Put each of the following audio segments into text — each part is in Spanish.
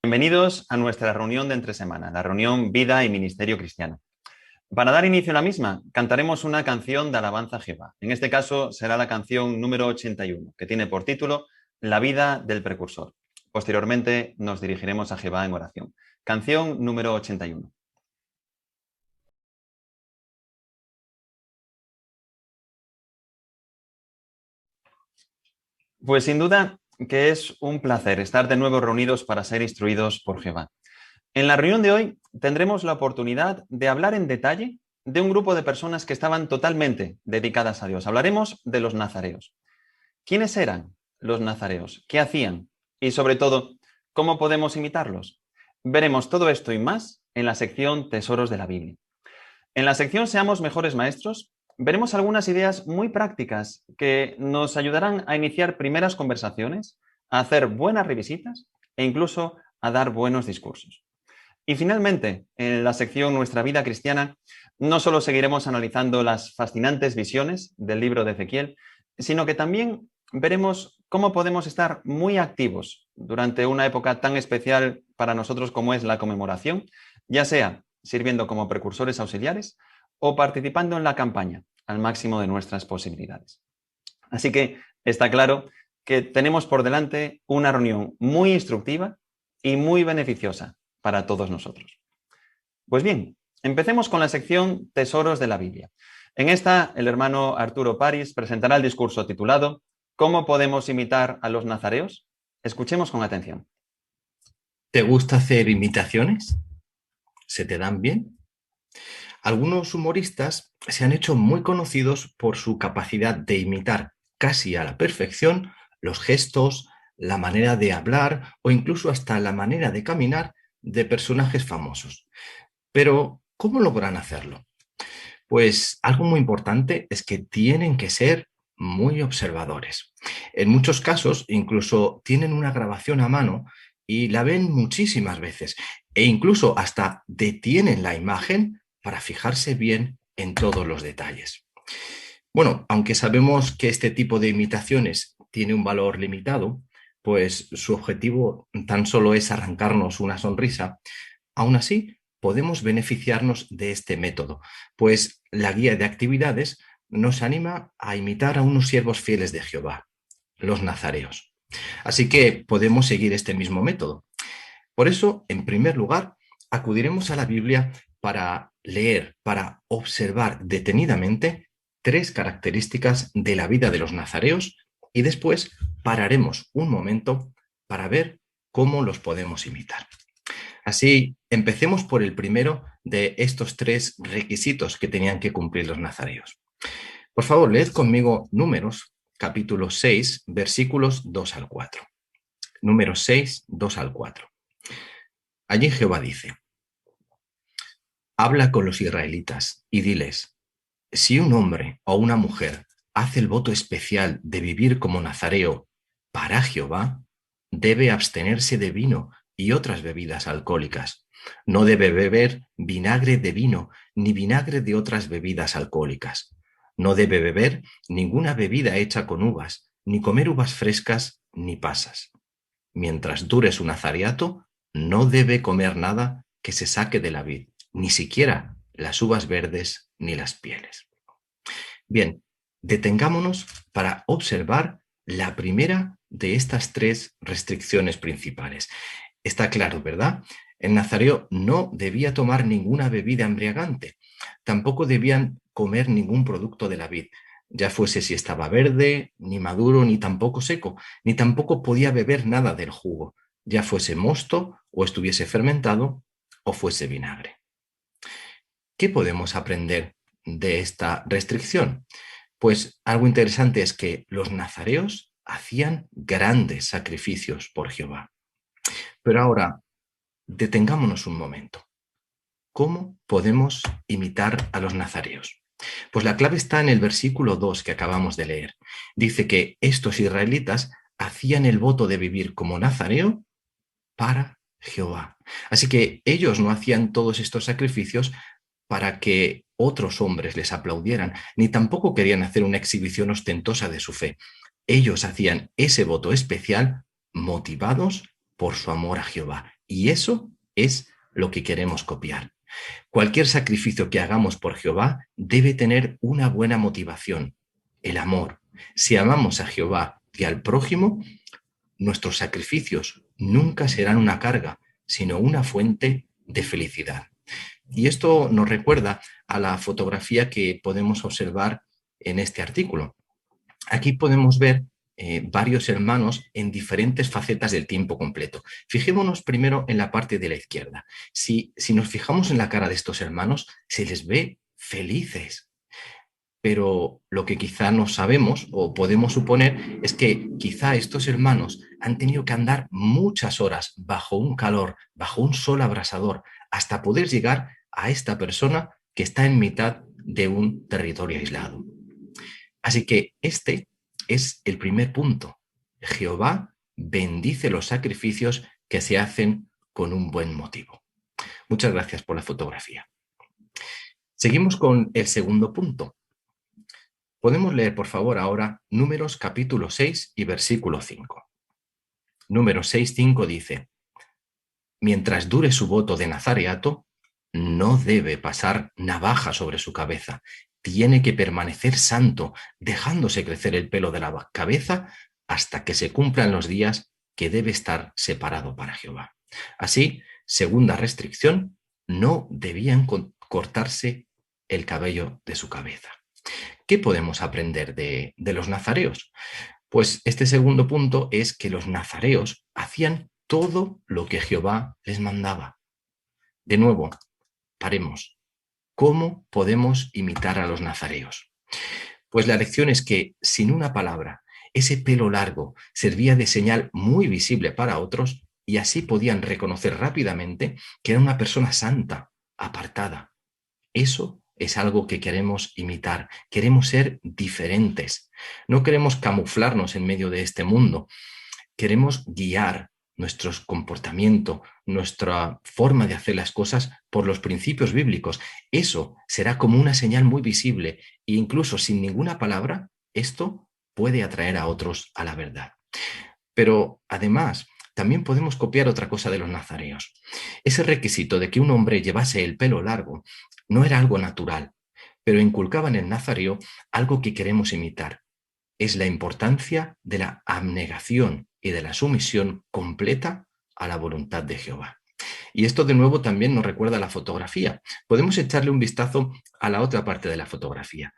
Bienvenidos a nuestra reunión de entre semana, la reunión Vida y Ministerio Cristiano. Para dar inicio a la misma, cantaremos una canción de alabanza a Jehová. En este caso será la canción número 81, que tiene por título La vida del precursor. Posteriormente nos dirigiremos a Jehová en oración. Canción número 81. Pues sin duda que es un placer estar de nuevo reunidos para ser instruidos por Jehová. En la reunión de hoy tendremos la oportunidad de hablar en detalle de un grupo de personas que estaban totalmente dedicadas a Dios. Hablaremos de los nazareos. ¿Quiénes eran los nazareos? ¿Qué hacían? Y sobre todo, ¿cómo podemos imitarlos? Veremos todo esto y más en la sección Tesoros de la Biblia. En la sección Seamos mejores maestros, veremos algunas ideas muy prácticas que nos ayudarán a iniciar primeras conversaciones, a hacer buenas revisitas e incluso a dar buenos discursos. Y finalmente, en la sección Nuestra vida cristiana, no solo seguiremos analizando las fascinantes visiones del libro de Ezequiel, sino que también veremos cómo podemos estar muy activos durante una época tan especial para nosotros como es la conmemoración, ya sea sirviendo como precursores auxiliares o participando en la campaña al máximo de nuestras posibilidades. Así que está claro que tenemos por delante una reunión muy instructiva y muy beneficiosa para todos nosotros. Pues bien, empecemos con la sección Tesoros de la Biblia. En esta, el hermano Arturo París presentará el discurso titulado ¿Cómo podemos imitar a los nazareos? Escuchemos con atención. ¿Te gusta hacer imitaciones? ¿Se te dan bien? Algunos humoristas se han hecho muy conocidos por su capacidad de imitar casi a la perfección los gestos, la manera de hablar o incluso hasta la manera de caminar de personajes famosos. Pero, ¿cómo logran hacerlo? Pues algo muy importante es que tienen que ser muy observadores. En muchos casos, incluso tienen una grabación a mano y la ven muchísimas veces e incluso hasta detienen la imagen para fijarse bien en todos los detalles. Bueno, aunque sabemos que este tipo de imitaciones tiene un valor limitado, pues su objetivo tan solo es arrancarnos una sonrisa. Aún así, podemos beneficiarnos de este método, pues la guía de actividades nos anima a imitar a unos siervos fieles de Jehová, los nazareos. Así que podemos seguir este mismo método. Por eso, en primer lugar, acudiremos a la Biblia para leer, para observar detenidamente tres características de la vida de los nazareos y después pararemos un momento para ver cómo los podemos imitar. Así, empecemos por el primero de estos tres requisitos que tenían que cumplir los nazareos. Por favor, leed conmigo Números, capítulo 6, versículos 2 al 4. Números 6, 2 al 4. Allí Jehová dice: habla con los israelitas y diles, si un hombre o una mujer hace el voto especial de vivir como nazareo para Jehová, debe abstenerse de vino y otras bebidas alcohólicas. No debe beber vinagre de vino ni vinagre de otras bebidas alcohólicas. No debe beber ninguna bebida hecha con uvas, ni comer uvas frescas ni pasas. Mientras dure su nazareato, no debe comer nada que se saque de la vid, ni siquiera las uvas verdes ni las pieles. Bien, detengámonos para observar la primera de estas tres restricciones principales. Está claro, ¿verdad? El nazareo no debía tomar ninguna bebida embriagante, tampoco debían comer ningún producto de la vid, ya fuese si estaba verde, ni maduro, ni tampoco seco, ni tampoco podía beber nada del jugo, ya fuese mosto o estuviese fermentado o fuese vinagre. ¿Qué podemos aprender de esta restricción? Pues algo interesante es que los nazareos hacían grandes sacrificios por Jehová. Pero ahora, detengámonos un momento. ¿Cómo podemos imitar a los nazareos? Pues la clave está en el versículo 2 que acabamos de leer. Dice que estos israelitas hacían el voto de vivir como nazareo para Jehová. Así que ellos no hacían todos estos sacrificios para que otros hombres les aplaudieran, ni tampoco querían hacer una exhibición ostentosa de su fe. Ellos hacían ese voto especial motivados por su amor a Jehová. Y eso es lo que queremos copiar. Cualquier sacrificio que hagamos por Jehová debe tener una buena motivación, el amor. Si amamos a Jehová y al prójimo, nuestros sacrificios nunca serán una carga, sino una fuente de felicidad. Y esto nos recuerda a la fotografía que podemos observar en este artículo. Aquí podemos ver varios hermanos en diferentes facetas del tiempo completo. Fijémonos primero en la parte de la izquierda. Si nos fijamos en la cara de estos hermanos, se les ve felices. Pero lo que quizá no sabemos o podemos suponer es que quizá estos hermanos han tenido que andar muchas horas bajo un calor, bajo un sol abrasador, hasta poder llegar a esta persona que está en mitad de un territorio aislado. Así que este es el primer punto. Jehová bendice los sacrificios que se hacen con un buen motivo. Muchas gracias por la fotografía. Seguimos con el segundo punto. Podemos leer, por favor, ahora Números capítulo 6 y versículo 5. Números 6:5 dice: mientras dure su voto de nazareato, no debe pasar navaja sobre su cabeza. Tiene que permanecer santo, dejándose crecer el pelo de la cabeza hasta que se cumplan los días que debe estar separado para Jehová. Así, segunda restricción, no debían cortarse el cabello de su cabeza. ¿Qué podemos aprender de los nazareos? Pues este segundo punto es que los nazareos hacían todo lo que Jehová les mandaba. De nuevo, paremos. ¿Cómo podemos imitar a los nazareos? Pues la lección es que, sin una palabra, ese pelo largo servía de señal muy visible para otros y así podían reconocer rápidamente que era una persona santa, apartada. Eso es algo que queremos imitar. Queremos ser diferentes. No queremos camuflarnos en medio de este mundo. Queremos guiar nuestro comportamiento, nuestra forma de hacer las cosas por los principios bíblicos. Eso será como una señal muy visible e incluso sin ninguna palabra, esto puede atraer a otros a la verdad. Pero además, también podemos copiar otra cosa de los nazareos. Ese requisito de que un hombre llevase el pelo largo no era algo natural, pero inculcaba en el nazareo algo que queremos imitar. Es la importancia de la abnegación y de la sumisión completa a la voluntad de Jehová. Y esto de nuevo también nos recuerda a la fotografía. Podemos echarle un vistazo a la otra parte de la fotografía.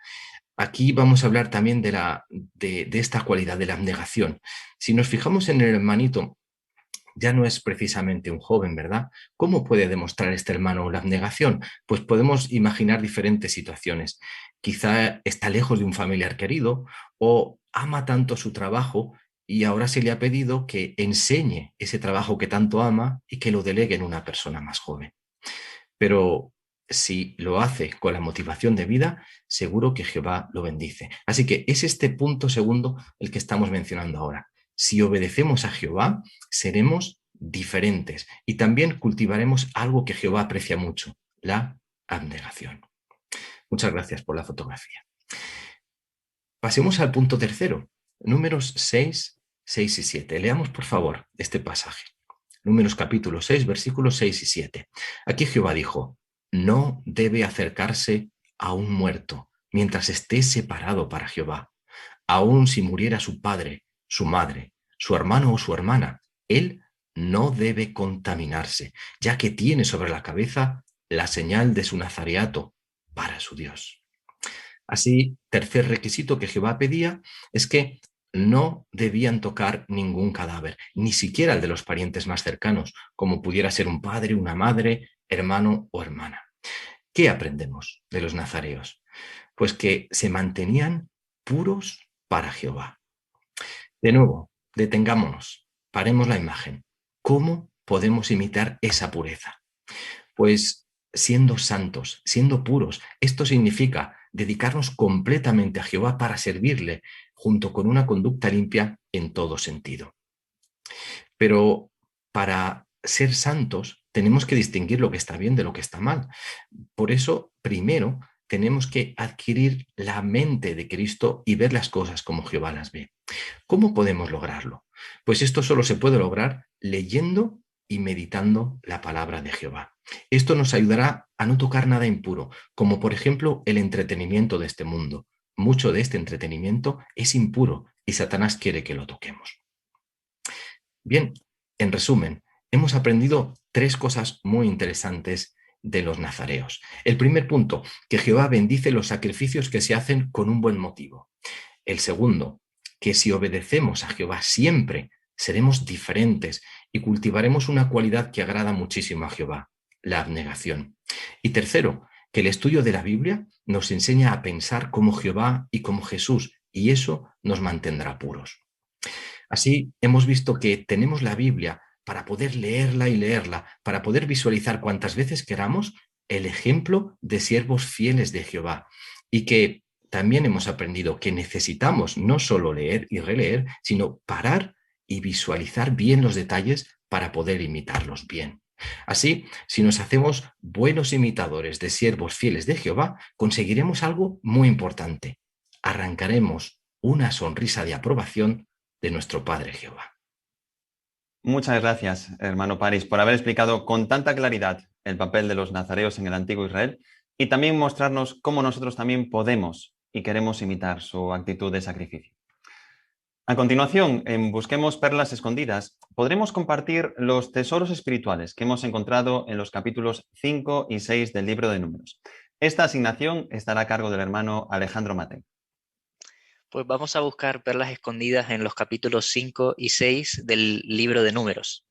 Aquí vamos a hablar también de esta cualidad de la abnegación. Si nos fijamos en el hermanito, ya no es precisamente un joven, ¿verdad? ¿Cómo puede demostrar este hermano la abnegación? Pues podemos imaginar diferentes situaciones. Quizá está lejos de un familiar querido o ama tanto su trabajo y ahora se le ha pedido que enseñe ese trabajo que tanto ama y que lo delegue en una persona más joven. Pero si lo hace con la motivación de vida, seguro que Jehová lo bendice. Así que es este punto segundo el que estamos mencionando ahora. Si obedecemos a Jehová, seremos diferentes y también cultivaremos algo que Jehová aprecia mucho, la abnegación. Muchas gracias por la fotografía. Pasemos al punto tercero, Números 6, 6 y 7. Leamos, por favor, este pasaje. Números capítulo 6, versículos 6 y 7. Aquí Jehová dijo: no debe acercarse a un muerto mientras esté separado para Jehová. Aun si muriera su padre, su madre, su hermano o su hermana, él no debe contaminarse, ya que tiene sobre la cabeza la señal de su nazareato para su Dios. Así, tercer requisito que Jehová pedía es que no debían tocar ningún cadáver, ni siquiera el de los parientes más cercanos, como pudiera ser un padre, una madre, hermano o hermana. ¿Qué aprendemos de los nazareos? Pues que se mantenían puros para Jehová. De nuevo, detengámonos, paremos la imagen. ¿Cómo podemos imitar esa pureza? Pues siendo santos, siendo puros. Esto significa dedicarnos completamente a Jehová para servirle, junto con una conducta limpia en todo sentido. Pero para ser santos tenemos que distinguir lo que está bien de lo que está mal. Por eso, primero, tenemos que adquirir la mente de Cristo y ver las cosas como Jehová las ve. ¿Cómo podemos lograrlo? Pues esto solo se puede lograr leyendo y meditando la palabra de Jehová. Esto nos ayudará a no tocar nada impuro, como por ejemplo el entretenimiento de este mundo. Mucho de este entretenimiento es impuro y Satanás quiere que lo toquemos. Bien, en resumen, hemos aprendido 3 cosas muy interesantes de los nazareos. El primer punto, que Jehová bendice los sacrificios que se hacen con un buen motivo. El segundo, que si obedecemos a Jehová siempre, seremos diferentes y cultivaremos una cualidad que agrada muchísimo a Jehová, la abnegación. Y tercero, que el estudio de la Biblia nos enseña a pensar como Jehová y como Jesús, y eso nos mantendrá puros. Así, hemos visto que tenemos la Biblia para poder leerla y leerla, para poder visualizar cuantas veces queramos el ejemplo de siervos fieles de Jehová, y que también hemos aprendido que necesitamos no solo leer y releer, sino parar y visualizar bien los detalles para poder imitarlos bien. Así, si nos hacemos buenos imitadores de siervos fieles de Jehová, conseguiremos algo muy importante. Arrancaremos una sonrisa de aprobación de nuestro Padre Jehová. Muchas gracias, hermano París, por haber explicado con tanta claridad el papel de los nazareos en el antiguo Israel y también mostrarnos cómo nosotros también podemos y queremos imitar su actitud de sacrificio. A continuación, en Busquemos Perlas Escondidas, podremos compartir los tesoros espirituales que hemos encontrado en los capítulos 5 y 6 del libro de Números. Esta asignación estará a cargo del hermano Alejandro Mateo. Pues vamos a buscar perlas escondidas en los capítulos 5 y 6 del libro de Números.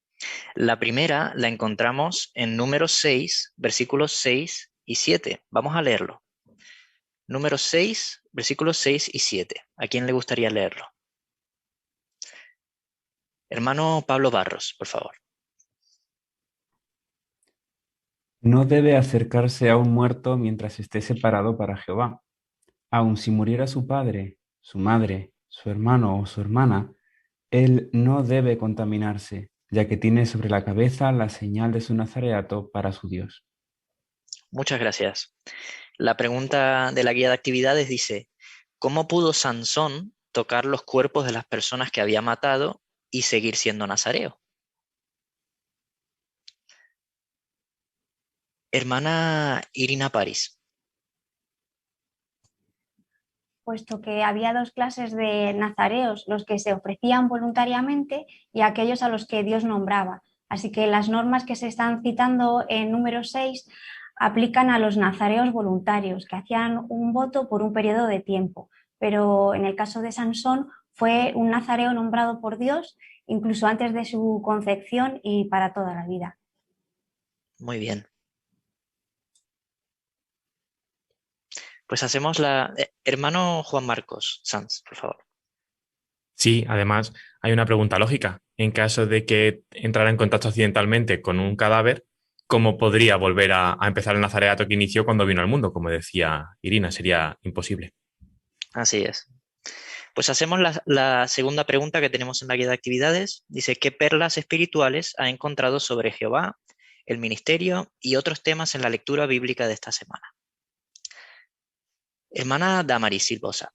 La primera la encontramos en Números 6, versículos 6 y 7. Vamos a leerlo. Números 6, versículos 6 y 7. ¿A quién le gustaría leerlo? Hermano Pablo Barros, por favor. No debe acercarse a un muerto mientras esté separado para Jehová. Aun si muriera su padre, su madre, su hermano o su hermana, él no debe contaminarse, ya que tiene sobre la cabeza la señal de su nazareato para su Dios. Muchas gracias. La pregunta de la guía de actividades dice, ¿cómo pudo Sansón tocar los cuerpos de las personas que había matado y seguir siendo nazareo? Hermana Irina París. Puesto que había 2 clases de nazareos, los que se ofrecían voluntariamente y aquellos a los que Dios nombraba. Así que las normas que se están citando en número 6 aplican a los nazareos voluntarios, que hacían un voto por un periodo de tiempo. Pero en el caso de Sansón fue un nazareo nombrado por Dios, incluso antes de su concepción y para toda la vida. Muy bien. Pues hacemos la... Hermano Juan Marcos Sanz, por favor. Sí, además hay una pregunta lógica. En caso de que entrara en contacto accidentalmente con un cadáver, ¿cómo podría volver a empezar el nazareato que inició cuando vino al mundo? Como decía Irina, sería imposible. Así es. Pues hacemos la segunda pregunta que tenemos en la guía de actividades. Dice, ¿qué perlas espirituales ha encontrado sobre Jehová, el ministerio y otros temas en la lectura bíblica de esta semana? Hermana Damaris Silvosa.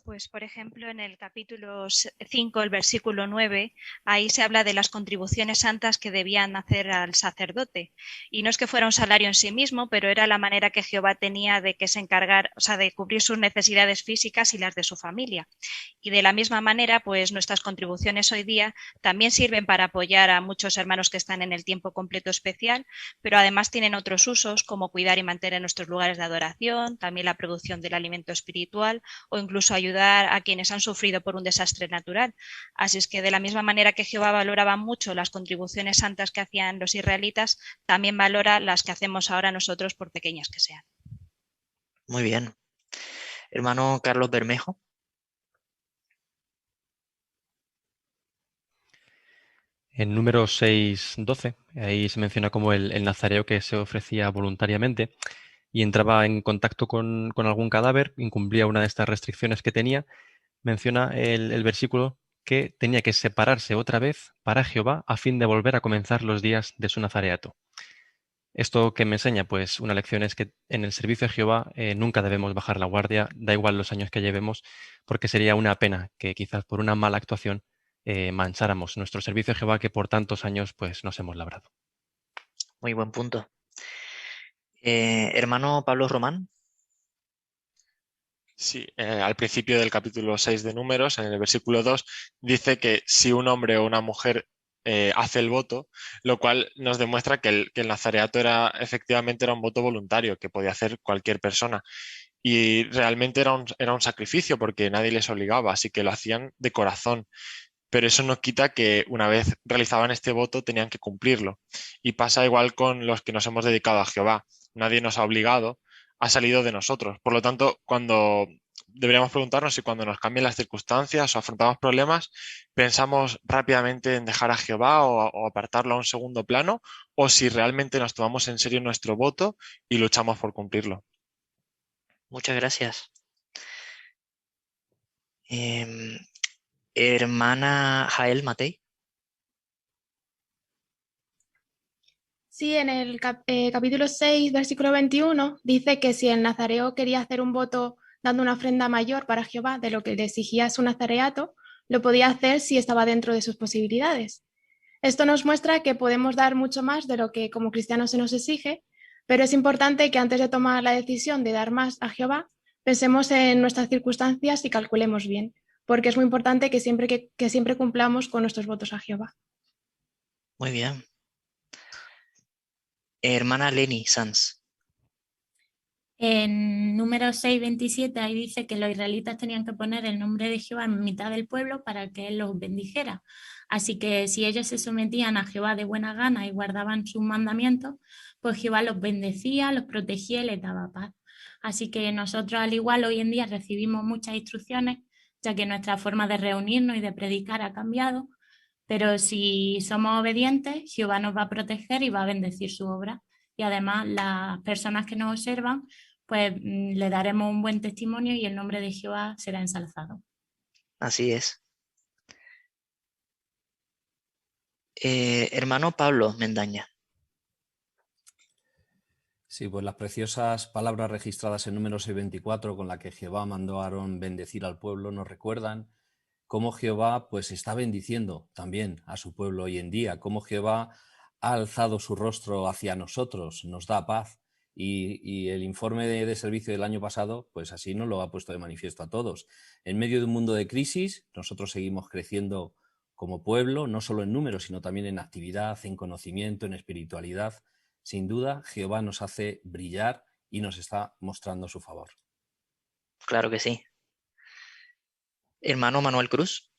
Pues, por ejemplo, en el capítulo 5, el versículo 9, ahí se habla de las contribuciones santas que debían hacer al sacerdote. Y no es que fuera un salario en sí mismo, pero era la manera que Jehová tenía de que se encargar, o sea, de cubrir sus necesidades físicas y las de su familia. Y de la misma manera, pues nuestras contribuciones hoy día también sirven para apoyar a muchos hermanos que están en el tiempo completo especial, pero además tienen otros usos como cuidar y mantener nuestros lugares de adoración, también la producción del alimento espiritual o incluso ayudar a quienes han sufrido por un desastre natural. Así es que de la misma manera que Jehová valoraba mucho las contribuciones santas que hacían los israelitas, también valora las que hacemos ahora nosotros por pequeñas que sean. Muy bien. Hermano Carlos Bermejo. En número 6:12, ahí se menciona como el nazareo que se ofrecía voluntariamente y entraba en contacto con algún cadáver, incumplía una de estas restricciones que tenía. Menciona el versículo que tenía que separarse otra vez para Jehová a fin de volver a comenzar los días de su nazareato. ¿Esto que me enseña? Pues una lección es que en el servicio de Jehová nunca debemos bajar la guardia, da igual los años que llevemos, porque sería una pena que quizás por una mala actuación mancháramos nuestro servicio de Jehová que por tantos años pues nos hemos labrado. Muy buen punto. Hermano Pablo Román. Sí, al principio del capítulo 6 de Números, en el versículo 2, dice que si un hombre o una mujer hace el voto, lo cual nos demuestra que el nazareato efectivamente era un voto voluntario que podía hacer cualquier persona. Y realmente era un sacrificio porque nadie les obligaba, así que lo hacían de corazón. Pero eso no quita que una vez realizaban este voto tenían que cumplirlo. Y pasa igual con los que nos hemos dedicado a Jehová. Nadie nos ha obligado, ha salido de nosotros. Por lo tanto, deberíamos preguntarnos si cuando nos cambian las circunstancias o afrontamos problemas, pensamos rápidamente en dejar a Jehová o apartarlo a un segundo plano, o si realmente nos tomamos en serio nuestro voto y luchamos por cumplirlo. Muchas gracias. Hermana Jael Matei. Sí, en el capítulo 6, versículo 21, dice que si el nazareo quería hacer un voto dando una ofrenda mayor para Jehová de lo que le exigía su nazareato, lo podía hacer si estaba dentro de sus posibilidades. Esto nos muestra que podemos dar mucho más de lo que como cristianos se nos exige, pero es importante que antes de tomar la decisión de dar más a Jehová, pensemos en nuestras circunstancias y calculemos bien, porque es muy importante que siempre cumplamos con nuestros votos a Jehová. Muy bien. Hermana Leni Sanz. En Números 6:27 ahí dice que los israelitas tenían que poner el nombre de Jehová en mitad del pueblo para que él los bendijera. Así que si ellos se sometían a Jehová de buena gana y guardaban sus mandamientos, pues Jehová los bendecía, los protegía y les daba paz. Así que nosotros al igual hoy en día recibimos muchas instrucciones, ya que nuestra forma de reunirnos y de predicar ha cambiado, pero si somos obedientes, Jehová nos va a proteger y va a bendecir su obra. Y además las personas que nos observan, pues le daremos un buen testimonio y el nombre de Jehová será ensalzado. Así es. Hermano Pablo Mendaña. Sí, pues las preciosas palabras registradas en Números 6:24 con la que Jehová mandó a Aarón bendecir al pueblo nos recuerdan cómo Jehová pues está bendiciendo también a su pueblo hoy en día, cómo Jehová ha alzado su rostro hacia nosotros, nos da paz. Y el informe de servicio del año pasado, pues así nos lo ha puesto de manifiesto a todos. En medio de un mundo de crisis, nosotros seguimos creciendo como pueblo, no solo en números, sino también en actividad, en conocimiento, en espiritualidad. Sin duda, Jehová nos hace brillar y nos está mostrando su favor. Claro que sí. Hermano Manuel Cruz.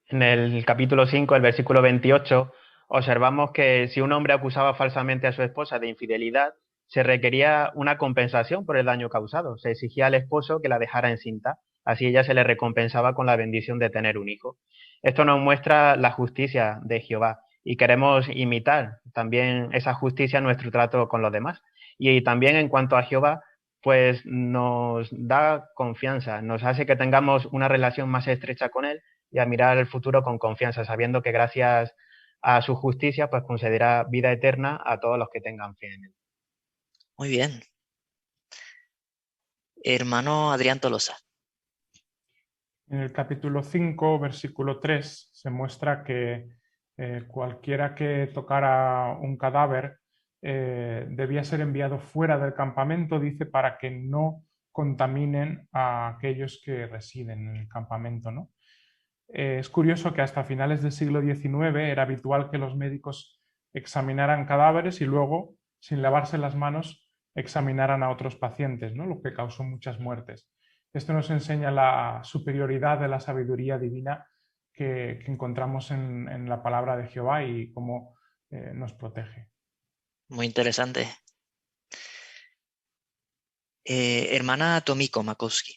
En el capítulo 5, el versículo 28, observamos que si un hombre acusaba falsamente a su esposa de infidelidad, se requería una compensación por el daño causado. Se exigía al esposo que la dejara encinta, así ella se le recompensaba con la bendición de tener un hijo. Esto nos muestra la justicia de Jehová y queremos imitar también esa justicia en nuestro trato con los demás. Y también en cuanto a Jehová, pues nos da confianza, nos hace que tengamos una relación más estrecha con él y a mirar el futuro con confianza, sabiendo que gracias a su justicia pues concederá vida eterna a todos los que tengan fe en él. Muy bien. Hermano Adrián Tolosa. En el capítulo 5, versículo 3, se muestra que cualquiera que tocara un cadáver debía ser enviado fuera del campamento, dice, para que no contaminen a aquellos que residen en el campamento, ¿no? Es curioso que hasta finales del siglo XIX era habitual que los médicos examinaran cadáveres y luego, sin lavarse las manos, examinaran a otros pacientes, ¿no? Lo que causó muchas muertes. Esto nos enseña la superioridad de la sabiduría divina que encontramos en la palabra de Jehová y cómo nos protege. Muy interesante. Hermana Tomiko Makowski.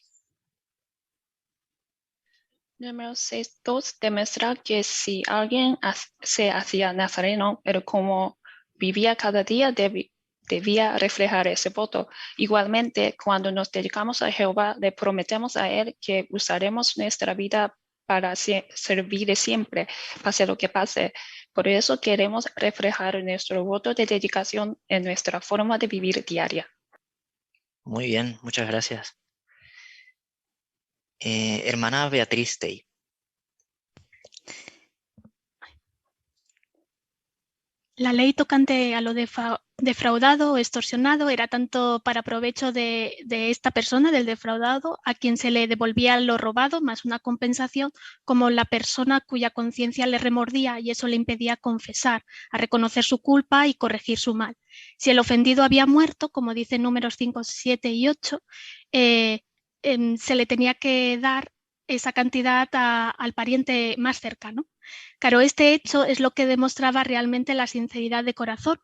Número 6.2 demuestra que si alguien se hacía nazareno, pero como vivía cada día, debía reflejar ese voto. Igualmente, cuando nos dedicamos a Jehová, le prometemos a Él que usaremos nuestra vida para servir siempre, pase lo que pase. Por eso queremos reflejar nuestro voto de dedicación en nuestra forma de vivir diaria. Muy bien, muchas gracias. Hermana Beatriz Tey. La ley tocante a lo defraudado o extorsionado era tanto para provecho de esta persona, del defraudado, a quien se le devolvía lo robado más una compensación, como la persona cuya conciencia le remordía y eso le impedía confesar, a reconocer su culpa y corregir su mal. Si el ofendido había muerto, como dicen números 5, 7 y 8, se le tenía que dar esa cantidad al pariente más cercano. Claro, este hecho es lo que demostraba realmente la sinceridad de corazón,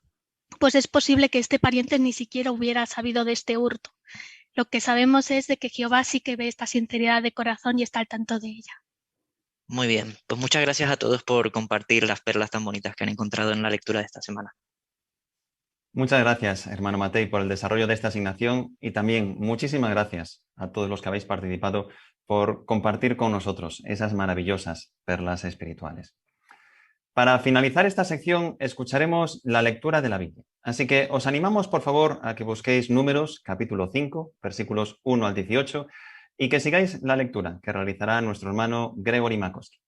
pues es posible que este pariente ni siquiera hubiera sabido de este hurto. Lo que sabemos es de que Jehová sí que ve esta sinceridad de corazón y está al tanto de ella. Muy bien, pues muchas gracias a todos por compartir las perlas tan bonitas que han encontrado en la lectura de esta semana. Muchas gracias, hermano Matei, por el desarrollo de esta asignación y también muchísimas gracias a todos los que habéis participado por compartir con nosotros esas maravillosas perlas espirituales. Para finalizar esta sección, escucharemos la lectura de la Biblia. Así que os animamos, por favor, a que busquéis Números, capítulo 5, versículos 1 al 18, y que sigáis la lectura que realizará nuestro hermano Gregory Makoski.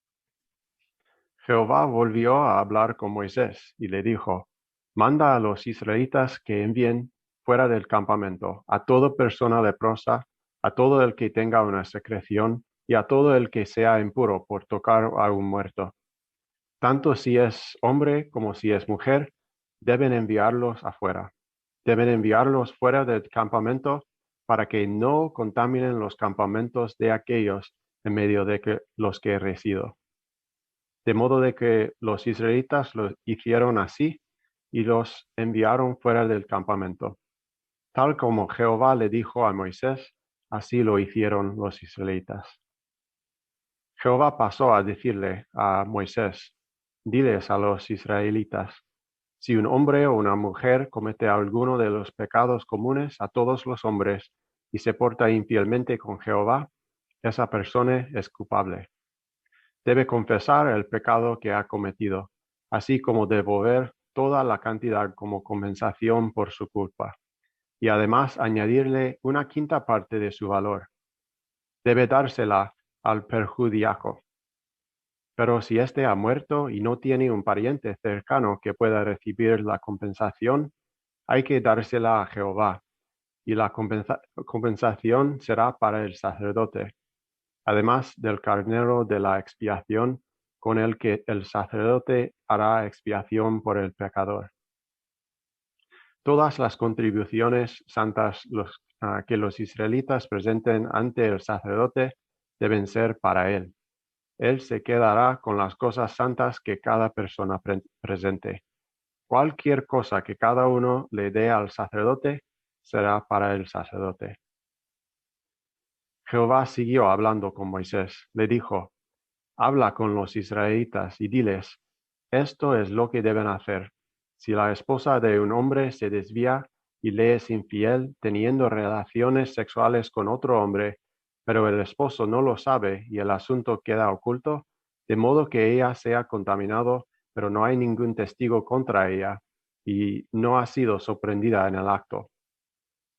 Jehová volvió a hablar con Moisés y le dijo: manda a los israelitas que envíen fuera del campamento a toda persona leprosa, a todo el que tenga una secreción y a todo el que sea impuro por tocar a un muerto. Tanto si es hombre como si es mujer, deben enviarlos afuera. Deben enviarlos fuera del campamento para que no contaminen los campamentos de aquellos en medio de los que resido. De modo de que los israelitas lo hicieron así y los enviaron fuera del campamento. Tal como Jehová le dijo a Moisés, así lo hicieron los israelitas. Jehová pasó a decirle a Moisés: diles a los israelitas, si un hombre o una mujer comete alguno de los pecados comunes a todos los hombres y se porta infielmente con Jehová, esa persona es culpable. Debe confesar el pecado que ha cometido, así como devolver toda la cantidad como compensación por su culpa, y además añadirle una quinta parte de su valor. Debe dársela al perjudiciado. Pero si éste ha muerto y no tiene un pariente cercano que pueda recibir la compensación, hay que dársela a Jehová, y la compensación será para el sacerdote, además del carnero de la expiación, con el que el sacerdote hará expiación por el pecador. Todas las contribuciones santas que los israelitas presenten ante el sacerdote deben ser para él. Él se quedará con las cosas santas que cada persona presente. Cualquier cosa que cada uno le dé al sacerdote será para el sacerdote. Jehová siguió hablando con Moisés. Le dijo: habla con los israelitas y diles: esto es lo que deben hacer. Si la esposa de un hombre se desvía y le es infiel teniendo relaciones sexuales con otro hombre, pero el esposo no lo sabe y el asunto queda oculto, de modo que ella sea contaminado, pero no hay ningún testigo contra ella, y no ha sido sorprendida en el acto.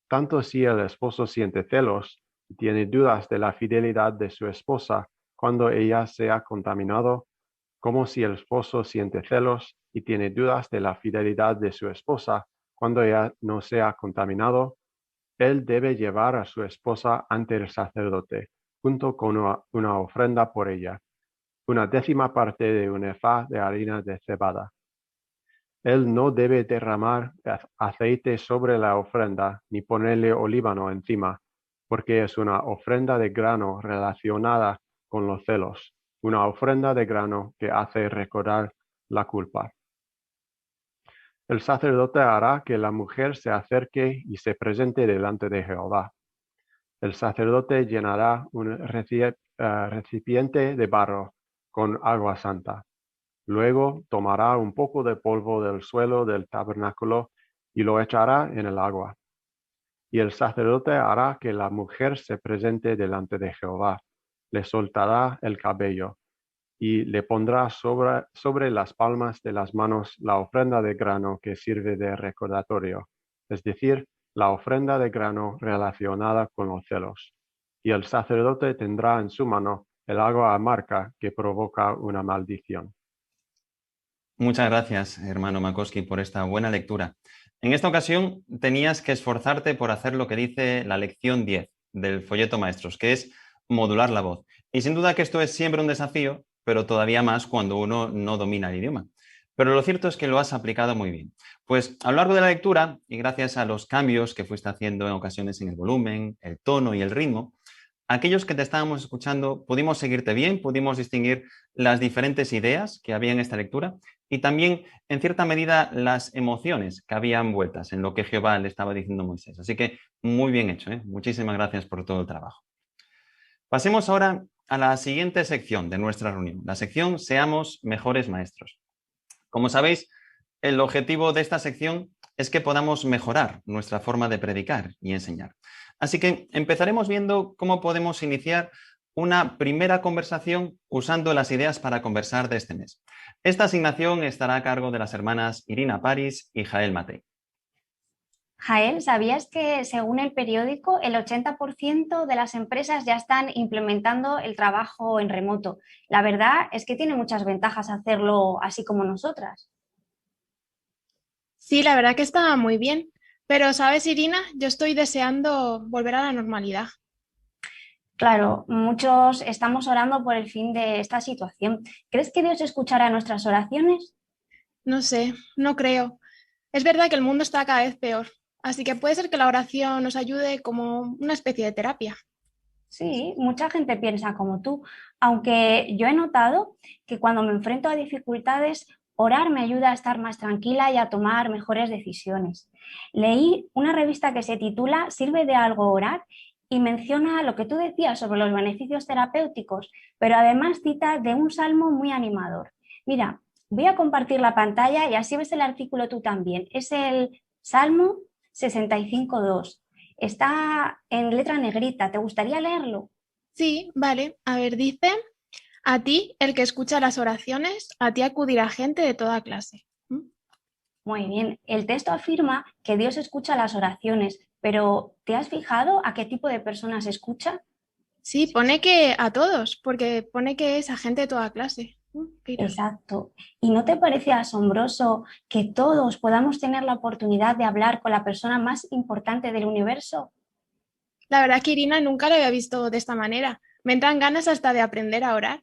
Tanto si el esposo siente celos y tiene dudas de la fidelidad de su esposa cuando ella sea contaminado, como si el esposo siente celos y tiene dudas de la fidelidad de su esposa cuando ella no sea contaminado, él debe llevar a su esposa ante el sacerdote, junto con una ofrenda por ella, 1/10 parte de un efá de harina de cebada. Él no debe derramar aceite sobre la ofrenda, ni ponerle olíbano encima, porque es una ofrenda de grano relacionada con los celos, una ofrenda de grano que hace recordar la culpa. El sacerdote hará que la mujer se acerque y se presente delante de Jehová. El sacerdote llenará un recipiente de barro con agua santa. Luego tomará un poco de polvo del suelo del tabernáculo y lo echará en el agua. Y el sacerdote hará que la mujer se presente delante de Jehová, le soltará el cabello y le pondrá sobre las palmas de las manos la ofrenda de grano que sirve de recordatorio, es decir, la ofrenda de grano relacionada con los celos. Y el sacerdote tendrá en su mano el agua amarga que provoca una maldición. Muchas gracias, hermano Makoski, por esta buena lectura. En esta ocasión tenías que esforzarte por hacer lo que dice la lección 10 del folleto Maestros, que es modular la voz. Y sin duda que esto es siempre un desafío, pero todavía más cuando uno no domina el idioma. Pero lo cierto es que lo has aplicado muy bien. Pues a lo largo de la lectura, y gracias a los cambios que fuiste haciendo en ocasiones en el volumen, el tono y el ritmo, aquellos que te estábamos escuchando pudimos seguirte bien, pudimos distinguir las diferentes ideas que había en esta lectura y también, en cierta medida, las emociones que habían vueltas en lo que Jehová le estaba diciendo a Moisés. Así que muy bien hecho, ¿eh? Muchísimas gracias por todo el trabajo. Pasemos ahora a la siguiente sección de nuestra reunión, la sección Seamos mejores maestros. Como sabéis, el objetivo de esta sección es que podamos mejorar nuestra forma de predicar y enseñar. Así que empezaremos viendo cómo podemos iniciar una primera conversación usando las ideas para conversar de este mes. Esta asignación estará a cargo de las hermanas Irina Paris y Jael Matei. Jael, ¿sabías que según el periódico el 80% de las empresas ya están implementando el trabajo en remoto? La verdad es que tiene muchas ventajas hacerlo así como nosotras. Sí, la verdad que está muy bien. Pero, ¿sabes, Irina? Yo estoy deseando volver a la normalidad. Claro, muchos estamos orando por el fin de esta situación. ¿Crees que Dios escuchará nuestras oraciones? No sé, no creo. Es verdad que el mundo está cada vez peor, así que puede ser que la oración nos ayude como una especie de terapia. Sí, mucha gente piensa como tú, aunque yo he notado que cuando me enfrento a dificultades, orar me ayuda a estar más tranquila y a tomar mejores decisiones. Leí una revista que se titula ¿Sirve de algo orar? Y menciona lo que tú decías sobre los beneficios terapéuticos, pero además cita de un salmo muy animador. Mira, voy a compartir la pantalla y así ves el artículo tú también. Es el Salmo 65.2. Está en letra negrita. ¿Te gustaría leerlo? Sí, vale. A ver, dice, a ti, el que escucha las oraciones, a ti acudirá gente de toda clase. Muy bien. El texto afirma que Dios escucha las oraciones, pero ¿te has fijado a qué tipo de personas escucha? Sí, pone que a todos, porque pone que es a gente de toda clase. Exacto. ¿Y no te parece asombroso que todos podamos tener la oportunidad de hablar con la persona más importante del universo? La verdad que Irina nunca lo había visto de esta manera. Me entran ganas hasta de aprender a orar.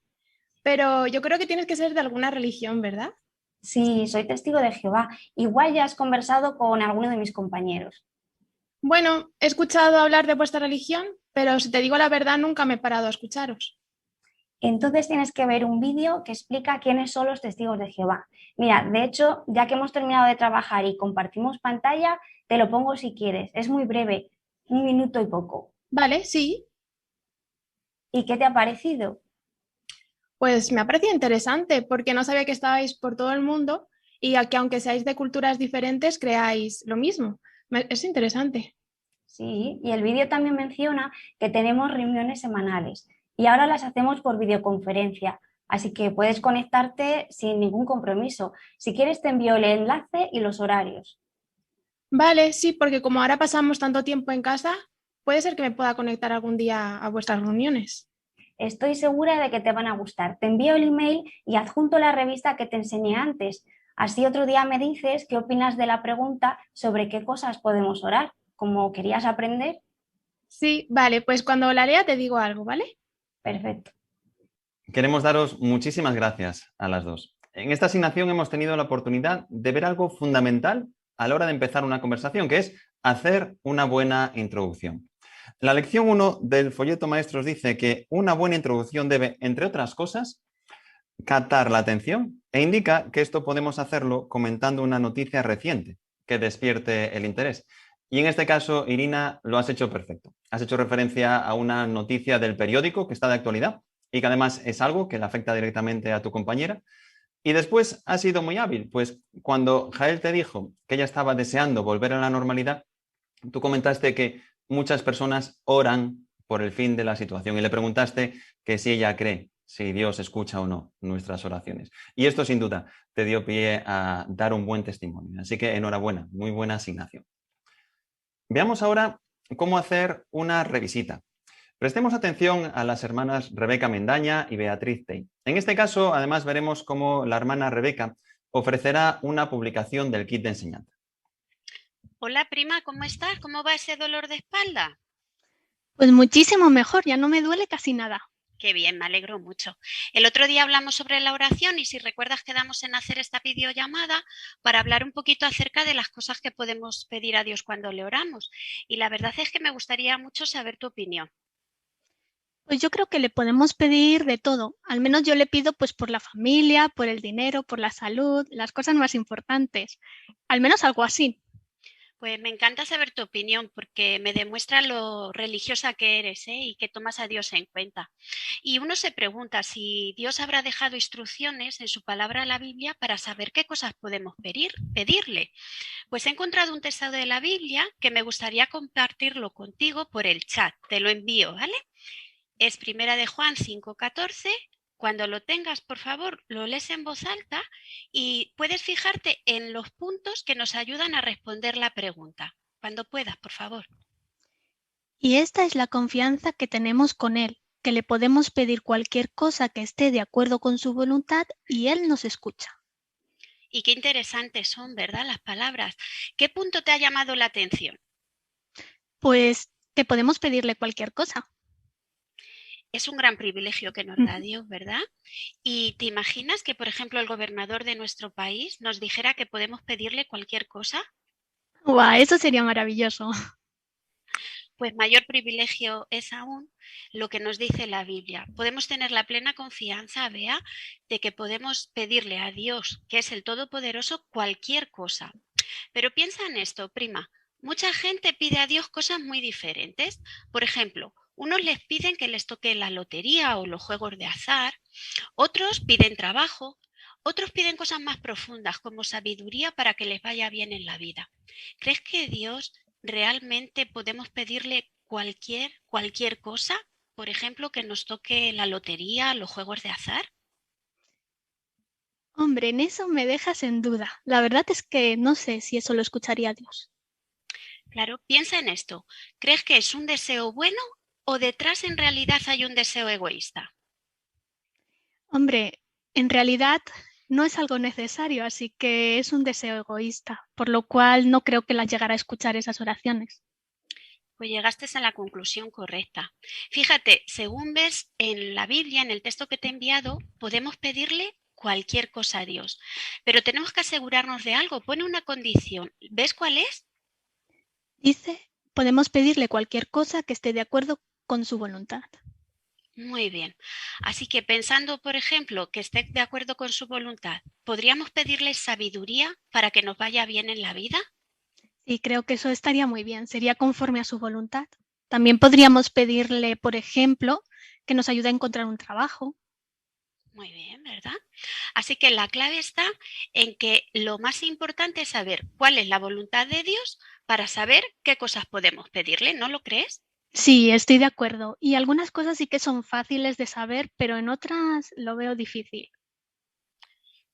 Pero yo creo que tienes que ser de alguna religión, ¿verdad? Sí, soy testigo de Jehová. Igual ya has conversado con alguno de mis compañeros. Bueno, he escuchado hablar de vuestra religión, pero si te digo la verdad, nunca me he parado a escucharos. Entonces tienes que ver un vídeo que explica quiénes son los testigos de Jehová. Mira, de hecho, ya que hemos terminado de trabajar y compartimos pantalla, te lo pongo si quieres. Es muy breve, 1 minuto y poco. Vale, sí. ¿Y qué te ha parecido? Pues me ha parecido interesante porque no sabía que estabais por todo el mundo y que aunque seáis de culturas diferentes, creáis lo mismo. Es interesante. Sí, y el vídeo también menciona que tenemos reuniones semanales y ahora las hacemos por videoconferencia, así que puedes conectarte sin ningún compromiso. Si quieres te envío el enlace y los horarios. Vale, sí, porque como ahora pasamos tanto tiempo en casa, puede ser que me pueda conectar algún día a vuestras reuniones. Estoy segura de que te van a gustar. Te envío el email y adjunto la revista que te enseñé antes. Así otro día me dices qué opinas de la pregunta sobre qué cosas podemos orar, como querías aprender. Sí, vale, pues cuando la lea te digo algo, ¿vale? Perfecto. Queremos daros muchísimas gracias a las dos. En esta asignación hemos tenido la oportunidad de ver algo fundamental a la hora de empezar una conversación, que es hacer una buena introducción. La lección 1 del folleto Maestros dice que una buena introducción debe, entre otras cosas, captar la atención e indica que esto podemos hacerlo comentando una noticia reciente que despierte el interés. Y en este caso, Irina, lo has hecho perfecto. Has hecho referencia a una noticia del periódico que está de actualidad y que además es algo que le afecta directamente a tu compañera. Y después has sido muy hábil, pues cuando Jael te dijo que ella estaba deseando volver a la normalidad, tú comentaste que muchas personas oran por el fin de la situación y le preguntaste que si ella cree, si Dios escucha o no nuestras oraciones. Y esto sin duda te dio pie a dar un buen testimonio. Así que enhorabuena, muy buena asignación. Veamos ahora cómo hacer una revisita. Prestemos atención a las hermanas Rebeca Mendaña y Beatriz Tey. En este caso, además, veremos cómo la hermana Rebeca ofrecerá una publicación del kit de enseñanza. Hola, prima, ¿cómo estás? ¿Cómo va ese dolor de espalda? Pues muchísimo mejor, ya no me duele casi nada. Qué bien, me alegro mucho. El otro día hablamos sobre la oración y si recuerdas quedamos en hacer esta videollamada para hablar un poquito acerca de las cosas que podemos pedir a Dios cuando le oramos. Y la verdad es que me gustaría mucho saber tu opinión. Pues yo creo que le podemos pedir de todo. Al menos yo le pido pues por la familia, por el dinero, por la salud, las cosas más importantes. Al menos algo así. Pues me encanta saber tu opinión porque me demuestra lo religiosa que eres, ¿eh? Y que tomas a Dios en cuenta. Y uno se pregunta si Dios habrá dejado instrucciones en su palabra, la Biblia, para saber qué cosas podemos pedirle. Pues he encontrado un texto de la Biblia que me gustaría compartirlo contigo por el chat. Te lo envío, ¿vale? Es 1 de Juan 5:14. Cuando lo tengas, por favor, lo lees en voz alta y puedes fijarte en los puntos que nos ayudan a responder la pregunta. Cuando puedas, por favor. Y esta es la confianza que tenemos con Él, que le podemos pedir cualquier cosa que esté de acuerdo con su voluntad y Él nos escucha. Y qué interesantes son, ¿verdad?, las palabras. ¿Qué punto te ha llamado la atención? Pues que podemos pedirle cualquier cosa. Es un gran privilegio que nos da Dios, ¿verdad? ¿Y te imaginas que, por ejemplo, el gobernador de nuestro país nos dijera que podemos pedirle cualquier cosa? ¡Guau! Eso sería maravilloso. Pues mayor privilegio es aún lo que nos dice la Biblia. Podemos tener la plena confianza, Bea, de que podemos pedirle a Dios, que es el Todopoderoso, cualquier cosa. Pero piensa en esto, prima. Mucha gente pide a Dios cosas muy diferentes. Por ejemplo, unos les piden que les toque la lotería o los juegos de azar, otros piden trabajo, otros piden cosas más profundas como sabiduría para que les vaya bien en la vida. ¿Crees que Dios realmente podemos pedirle cualquier cosa? Por ejemplo, que nos toque la lotería, los juegos de azar. Hombre, en eso me dejas en duda. La verdad es que no sé si eso lo escucharía Dios. Claro, piensa en esto. ¿Crees que es un deseo bueno o detrás en realidad hay un deseo egoísta? Hombre, en realidad no es algo necesario, así que es un deseo egoísta, por lo cual no creo que la llegara a escuchar esas oraciones. Pues llegaste a la conclusión correcta. Fíjate, según ves en la Biblia, en el texto que te he enviado, podemos pedirle cualquier cosa a Dios, pero tenemos que asegurarnos de algo. Pone una condición. ¿Ves cuál es? Dice, podemos pedirle cualquier cosa que esté de acuerdo con su voluntad. Muy bien. Así que pensando, por ejemplo, que esté de acuerdo con su voluntad, ¿podríamos pedirle sabiduría para que nos vaya bien en la vida? Sí, creo que eso estaría muy bien, sería conforme a su voluntad. También podríamos pedirle, por ejemplo, que nos ayude a encontrar un trabajo. Muy bien, ¿verdad? Así que la clave está en que lo más importante es saber cuál es la voluntad de Dios para saber qué cosas podemos pedirle, ¿no lo crees? Sí, estoy de acuerdo. Y algunas cosas sí que son fáciles de saber, pero en otras lo veo difícil.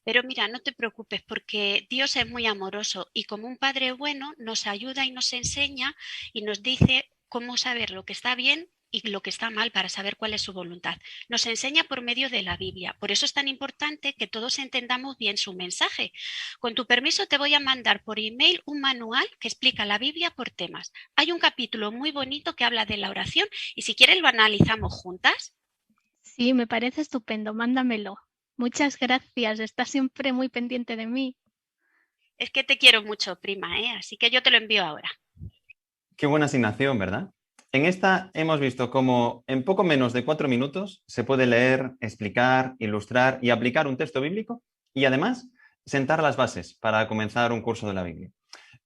Pero mira, no te preocupes porque Dios es muy amoroso y como un padre bueno nos ayuda y nos enseña y nos dice cómo saber lo que está bien y lo que está mal para saber cuál es su voluntad. Nos enseña por medio de la Biblia. Por eso es tan importante que todos entendamos bien su mensaje. Con tu permiso te voy a mandar por email un manual que explica la Biblia por temas. Hay un capítulo muy bonito que habla de la oración y si quieres lo analizamos juntas. Sí, me parece estupendo, mándamelo. Muchas gracias, estás siempre muy pendiente de mí. Es que te quiero mucho, prima, ¿eh? Así que yo te lo envío ahora. Qué buena asignación, ¿verdad? En esta hemos visto cómo en poco menos de 4 minutos se puede leer, explicar, ilustrar y aplicar un texto bíblico y además sentar las bases para comenzar un curso de la Biblia.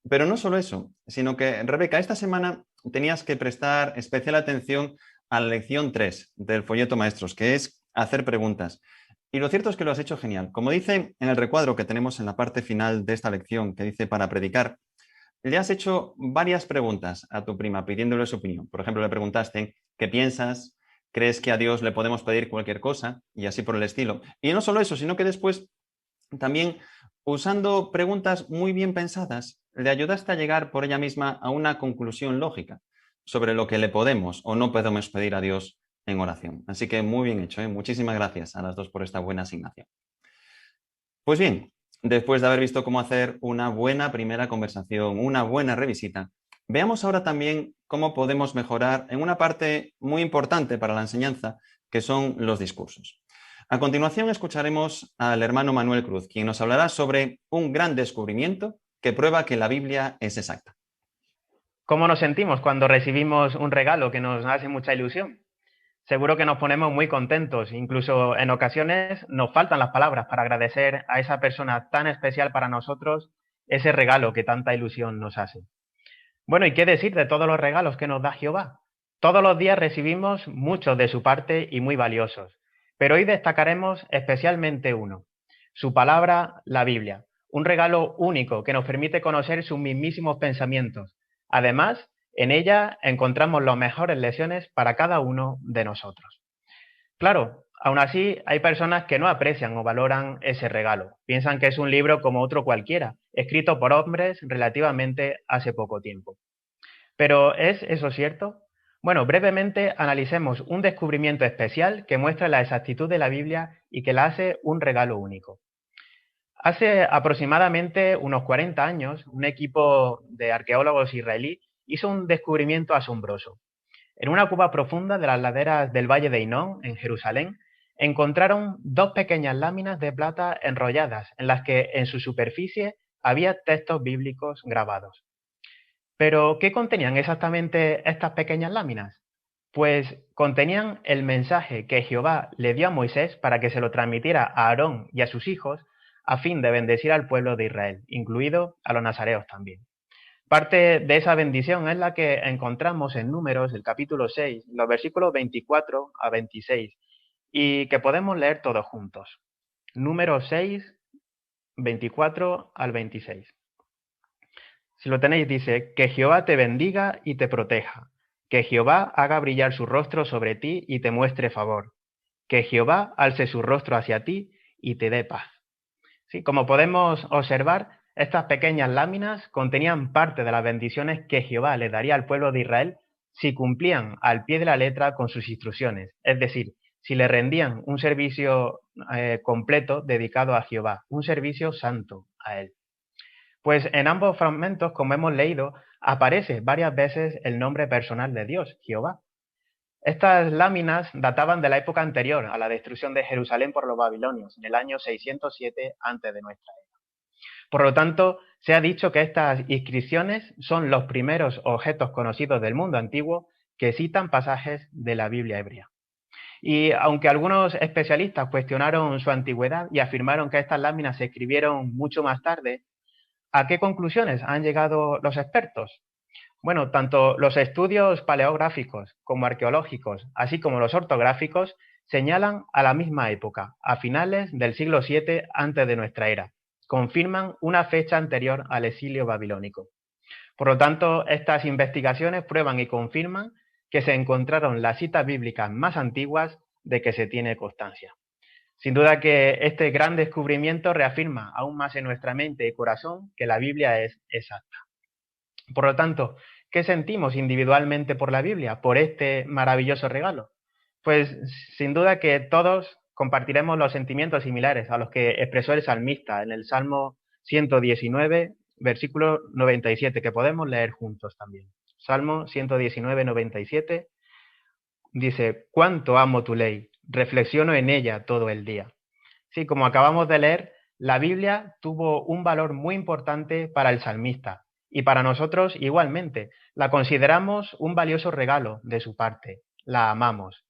Pero no solo eso, sino que, Rebeca, esta semana tenías que prestar especial atención a la lección 3 del folleto Maestros, que es hacer preguntas. Y lo cierto es que lo has hecho genial. Como dice en el recuadro que tenemos en la parte final de esta lección, que dice para predicar, le has hecho varias preguntas a tu prima pidiéndole su opinión. Por ejemplo, le preguntaste ¿qué piensas? ¿Crees que a Dios le podemos pedir cualquier cosa? Y así por el estilo. Y no solo eso, sino que después también, usando preguntas muy bien pensadas, le ayudaste a llegar por ella misma a una conclusión lógica sobre lo que le podemos o no podemos pedir a Dios en oración. Así que muy bien hecho, ¿eh? Muchísimas gracias a las dos por esta buena asignación. Pues bien, después de haber visto cómo hacer una buena primera conversación, una buena revisita, veamos ahora también cómo podemos mejorar en una parte muy importante para la enseñanza, que son los discursos. A continuación escucharemos al hermano Manuel Cruz, quien nos hablará sobre un gran descubrimiento que prueba que la Biblia es exacta. ¿Cómo nos sentimos cuando recibimos un regalo que nos hace mucha ilusión? Seguro que nos ponemos muy contentos, incluso en ocasiones nos faltan las palabras para agradecer a esa persona tan especial para nosotros ese regalo que tanta ilusión nos hace. Bueno, ¿y qué decir de todos los regalos que nos da Jehová? Todos los días recibimos muchos de su parte y muy valiosos, pero hoy destacaremos especialmente uno, su palabra, la Biblia, un regalo único que nos permite conocer sus mismísimos pensamientos. Además, en ella encontramos las mejores lecciones para cada uno de nosotros. Claro, aún así hay personas que no aprecian o valoran ese regalo. Piensan que es un libro como otro cualquiera, escrito por hombres relativamente hace poco tiempo. ¿Pero es eso cierto? Bueno, brevemente analicemos un descubrimiento especial que muestra la exactitud de la Biblia y que la hace un regalo único. Hace aproximadamente unos 40 años, un equipo de arqueólogos israelí hizo un descubrimiento asombroso. En una cueva profunda de las laderas del Valle de Hinón, en Jerusalén, encontraron dos pequeñas láminas de plata enrolladas, en las que en su superficie había textos bíblicos grabados. ¿Pero qué contenían exactamente estas pequeñas láminas? Pues contenían el mensaje que Jehová le dio a Moisés para que se lo transmitiera a Aarón y a sus hijos a fin de bendecir al pueblo de Israel, incluido a los nazareos también. Parte de esa bendición es la que encontramos en Números, el capítulo 6, los versículos 24 a 26, y que podemos leer todos juntos. Números 6, 24 al 26. Si lo tenéis, dice, que Jehová te bendiga y te proteja, que Jehová haga brillar su rostro sobre ti y te muestre favor, que Jehová alce su rostro hacia ti y te dé paz. Sí, como podemos observar, estas pequeñas láminas contenían parte de las bendiciones que Jehová le daría al pueblo de Israel si cumplían al pie de la letra con sus instrucciones, es decir, si le rendían un servicio completo dedicado a Jehová, un servicio santo a él. Pues en ambos fragmentos, como hemos leído, aparece varias veces el nombre personal de Dios, Jehová. Estas láminas databan de la época anterior a la destrucción de Jerusalén por los babilonios, en el año 607 antes de nuestra era. Por lo tanto, se ha dicho que estas inscripciones son los primeros objetos conocidos del mundo antiguo que citan pasajes de la Biblia hebrea. Y aunque algunos especialistas cuestionaron su antigüedad y afirmaron que estas láminas se escribieron mucho más tarde, ¿a qué conclusiones han llegado los expertos? Bueno, tanto los estudios paleográficos como arqueológicos, así como los ortográficos, señalan a la misma época, a finales del siglo VII antes de nuestra era. Confirman una fecha anterior al exilio babilónico. Por lo tanto, estas investigaciones prueban y confirman que se encontraron las citas bíblicas más antiguas de que se tiene constancia. Sin duda que este gran descubrimiento reafirma aún más en nuestra mente y corazón que la Biblia es exacta. Por lo tanto, ¿qué sentimos individualmente por la Biblia, por este maravilloso regalo? Pues sin duda que todos compartiremos los sentimientos similares a los que expresó el salmista en el Salmo 119, versículo 97, que podemos leer juntos también. Salmo 119, 97, dice, «Cuánto amo tu ley, reflexiono en ella todo el día». Sí, como acabamos de leer, la Biblia tuvo un valor muy importante para el salmista y para nosotros igualmente. La consideramos un valioso regalo de su parte, la amamos.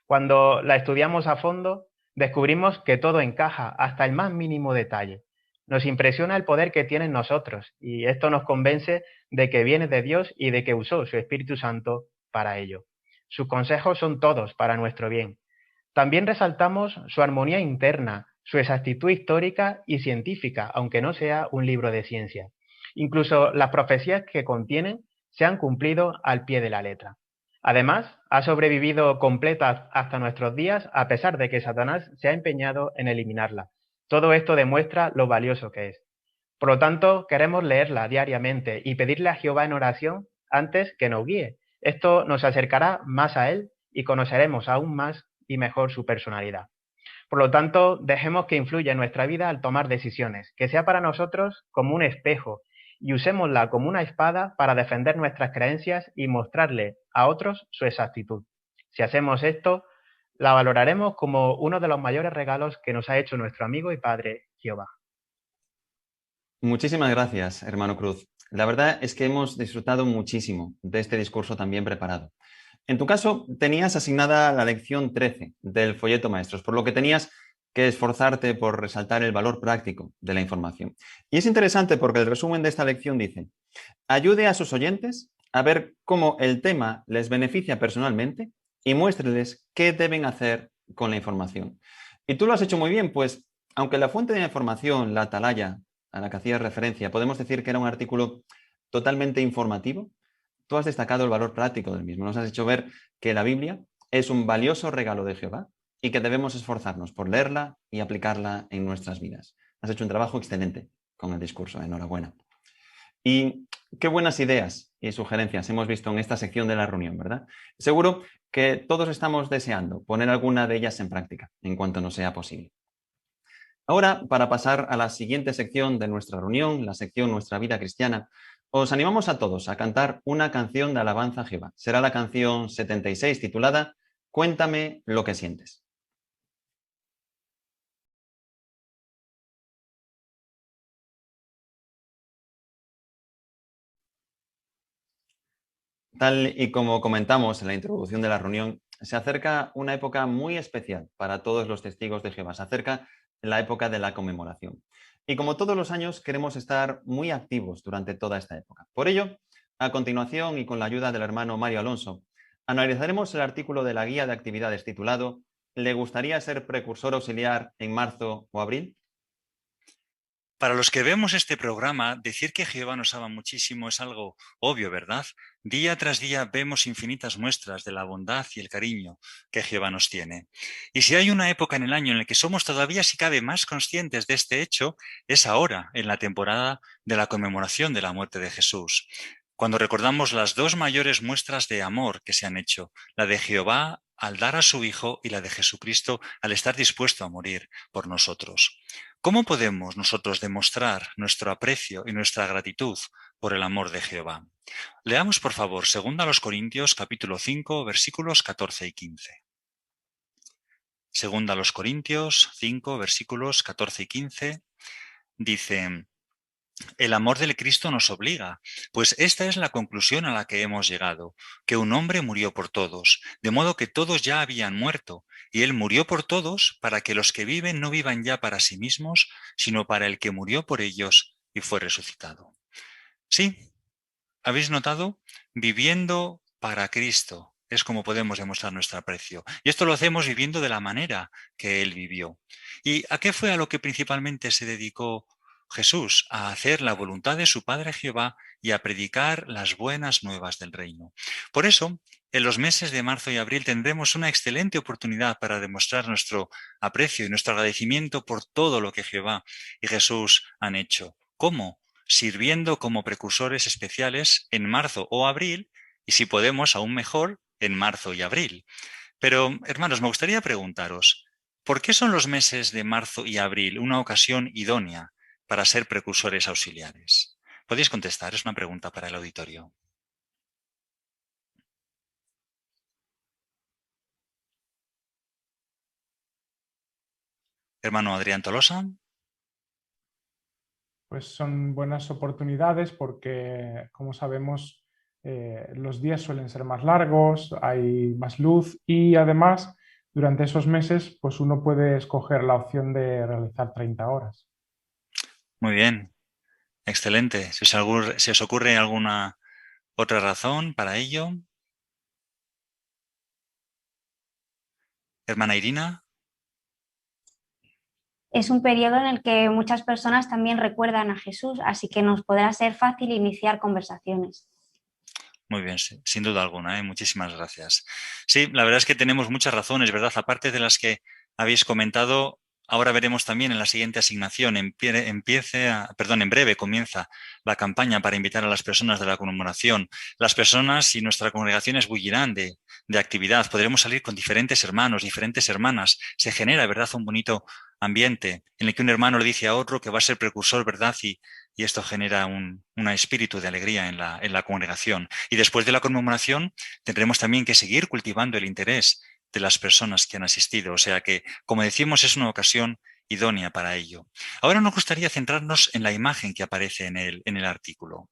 Cuando la estudiamos a fondo, descubrimos que todo encaja hasta el más mínimo detalle. Nos impresiona el poder que tiene en nosotros y esto nos convence de que viene de Dios y de que usó su Espíritu Santo para ello. Sus consejos son todos para nuestro bien. También resaltamos su armonía interna, su exactitud histórica y científica, aunque no sea un libro de ciencia. Incluso las profecías que contienen se han cumplido al pie de la letra. Además, ha sobrevivido completa hasta nuestros días a pesar de que Satanás se ha empeñado en eliminarla. Todo esto demuestra lo valioso que es. Por lo tanto, queremos leerla diariamente y pedirle a Jehová en oración antes que nos guíe. Esto nos acercará más a Él y conoceremos aún más y mejor su personalidad. Por lo tanto, dejemos que influya en nuestra vida al tomar decisiones, que sea para nosotros como un espejo y usémosla como una espada para defender nuestras creencias y mostrarle a otros su exactitud. Si hacemos esto, la valoraremos como uno de los mayores regalos que nos ha hecho nuestro amigo y Padre Jehová. Muchísimas gracias, hermano Cruz. La verdad es que hemos disfrutado muchísimo de este discurso tan bien preparado. En tu caso, tenías asignada la lección 13 del folleto Maestros, por lo que tenías que esforzarte por resaltar el valor práctico de la información. Y es interesante porque el resumen de esta lección dice: ayude a sus oyentes a ver cómo el tema les beneficia personalmente y muéstreles qué deben hacer con la información. Y tú lo has hecho muy bien, pues aunque la fuente de información, la atalaya a la que hacías referencia, podemos decir que era un artículo totalmente informativo, tú has destacado el valor práctico del mismo. Nos has hecho ver que la Biblia es un valioso regalo de Jehová y que debemos esforzarnos por leerla y aplicarla en nuestras vidas. Has hecho un trabajo excelente con el discurso. Enhorabuena. Y qué buenas ideas y sugerencias hemos visto en esta sección de la reunión, ¿verdad? Seguro que todos estamos deseando poner alguna de ellas en práctica en cuanto nos sea posible. Ahora, para pasar a la siguiente sección de nuestra reunión, la sección Nuestra Vida Cristiana, os animamos a todos a cantar una canción de alabanza a Jehová. Será la canción 76 titulada Cuéntame lo que sientes. Tal y como comentamos en la introducción de la reunión, se acerca una época muy especial para todos los testigos de Jehová. Se acerca la época de la conmemoración. Y como todos los años, queremos estar muy activos durante toda esta época. Por ello, a continuación y con la ayuda del hermano Mario Alonso, analizaremos el artículo de la guía de actividades titulado ¿Le gustaría ser precursor auxiliar en marzo o abril? Para los que vemos este programa, decir que Jehová nos ama muchísimo es algo obvio, ¿verdad? Día tras día vemos infinitas muestras de la bondad y el cariño que Jehová nos tiene. Y si hay una época en el año en la que somos todavía, si cabe, más conscientes de este hecho, es ahora, en la temporada de la conmemoración de la muerte de Jesús, cuando recordamos las dos mayores muestras de amor que se han hecho, la de Jehová al dar a su Hijo y la de Jesucristo al estar dispuesto a morir por nosotros. ¿Cómo podemos nosotros demostrar nuestro aprecio y nuestra gratitud por el amor de Jehová? Leamos, por favor, 2 Corintios capítulo 5, versículos 14 y 15. 2 Corintios 5, versículos 14 y 15, dice: el amor del Cristo nos obliga, pues esta es la conclusión a la que hemos llegado, que un hombre murió por todos, de modo que todos ya habían muerto, y él murió por todos para que los que viven no vivan ya para sí mismos, sino para el que murió por ellos y fue resucitado. Sí, ¿habéis notado? Viviendo para Cristo es como podemos demostrar nuestro aprecio. Y esto lo hacemos viviendo de la manera que él vivió. ¿Y a qué fue a lo que principalmente se dedicó Jesús? A hacer la voluntad de su Padre Jehová y a predicar las buenas nuevas del reino. Por eso, en los meses de marzo y abril tendremos una excelente oportunidad para demostrar nuestro aprecio y nuestro agradecimiento por todo lo que Jehová y Jesús han hecho. ¿Cómo? Sirviendo como precursores especiales en marzo o abril, y si podemos, aún mejor, en marzo y abril. Pero, hermanos, me gustaría preguntaros, ¿por qué son los meses de marzo y abril una ocasión idónea para ser precursores auxiliares? Podéis contestar, es una pregunta para el auditorio. Hermano Adrián Tolosa. Pues son buenas oportunidades porque, como sabemos, los días suelen ser más largos, hay más luz y además durante esos meses pues uno puede escoger la opción de realizar 30 horas. Muy bien, excelente. Si os ocurre alguna otra razón para ello. Hermana Irina. es un periodo en el que muchas personas también recuerdan a Jesús, así que nos podrá ser fácil iniciar conversaciones. Muy bien, sí, sin duda alguna, ¿eh? Muchísimas gracias. Sí, la verdad es que tenemos muchas razones, ¿verdad? Aparte de las que habéis comentado, ahora veremos también en la siguiente asignación, en breve comienza la campaña para invitar a las personas de la conmemoración. Las personas y nuestra congregación esbullirán de actividad. Podremos salir con diferentes hermanos, diferentes hermanas. Se genera, ¿verdad?, un bonito ambiente en el que un hermano le dice a otro que va a ser precursor, ¿verdad? Y esto genera un espíritu de alegría en la congregación. Y después de la conmemoración tendremos también que seguir cultivando el interés de las personas que han asistido. O sea que, como decimos, es una ocasión idónea para ello. Ahora nos gustaría centrarnos en la imagen que aparece en el artículo.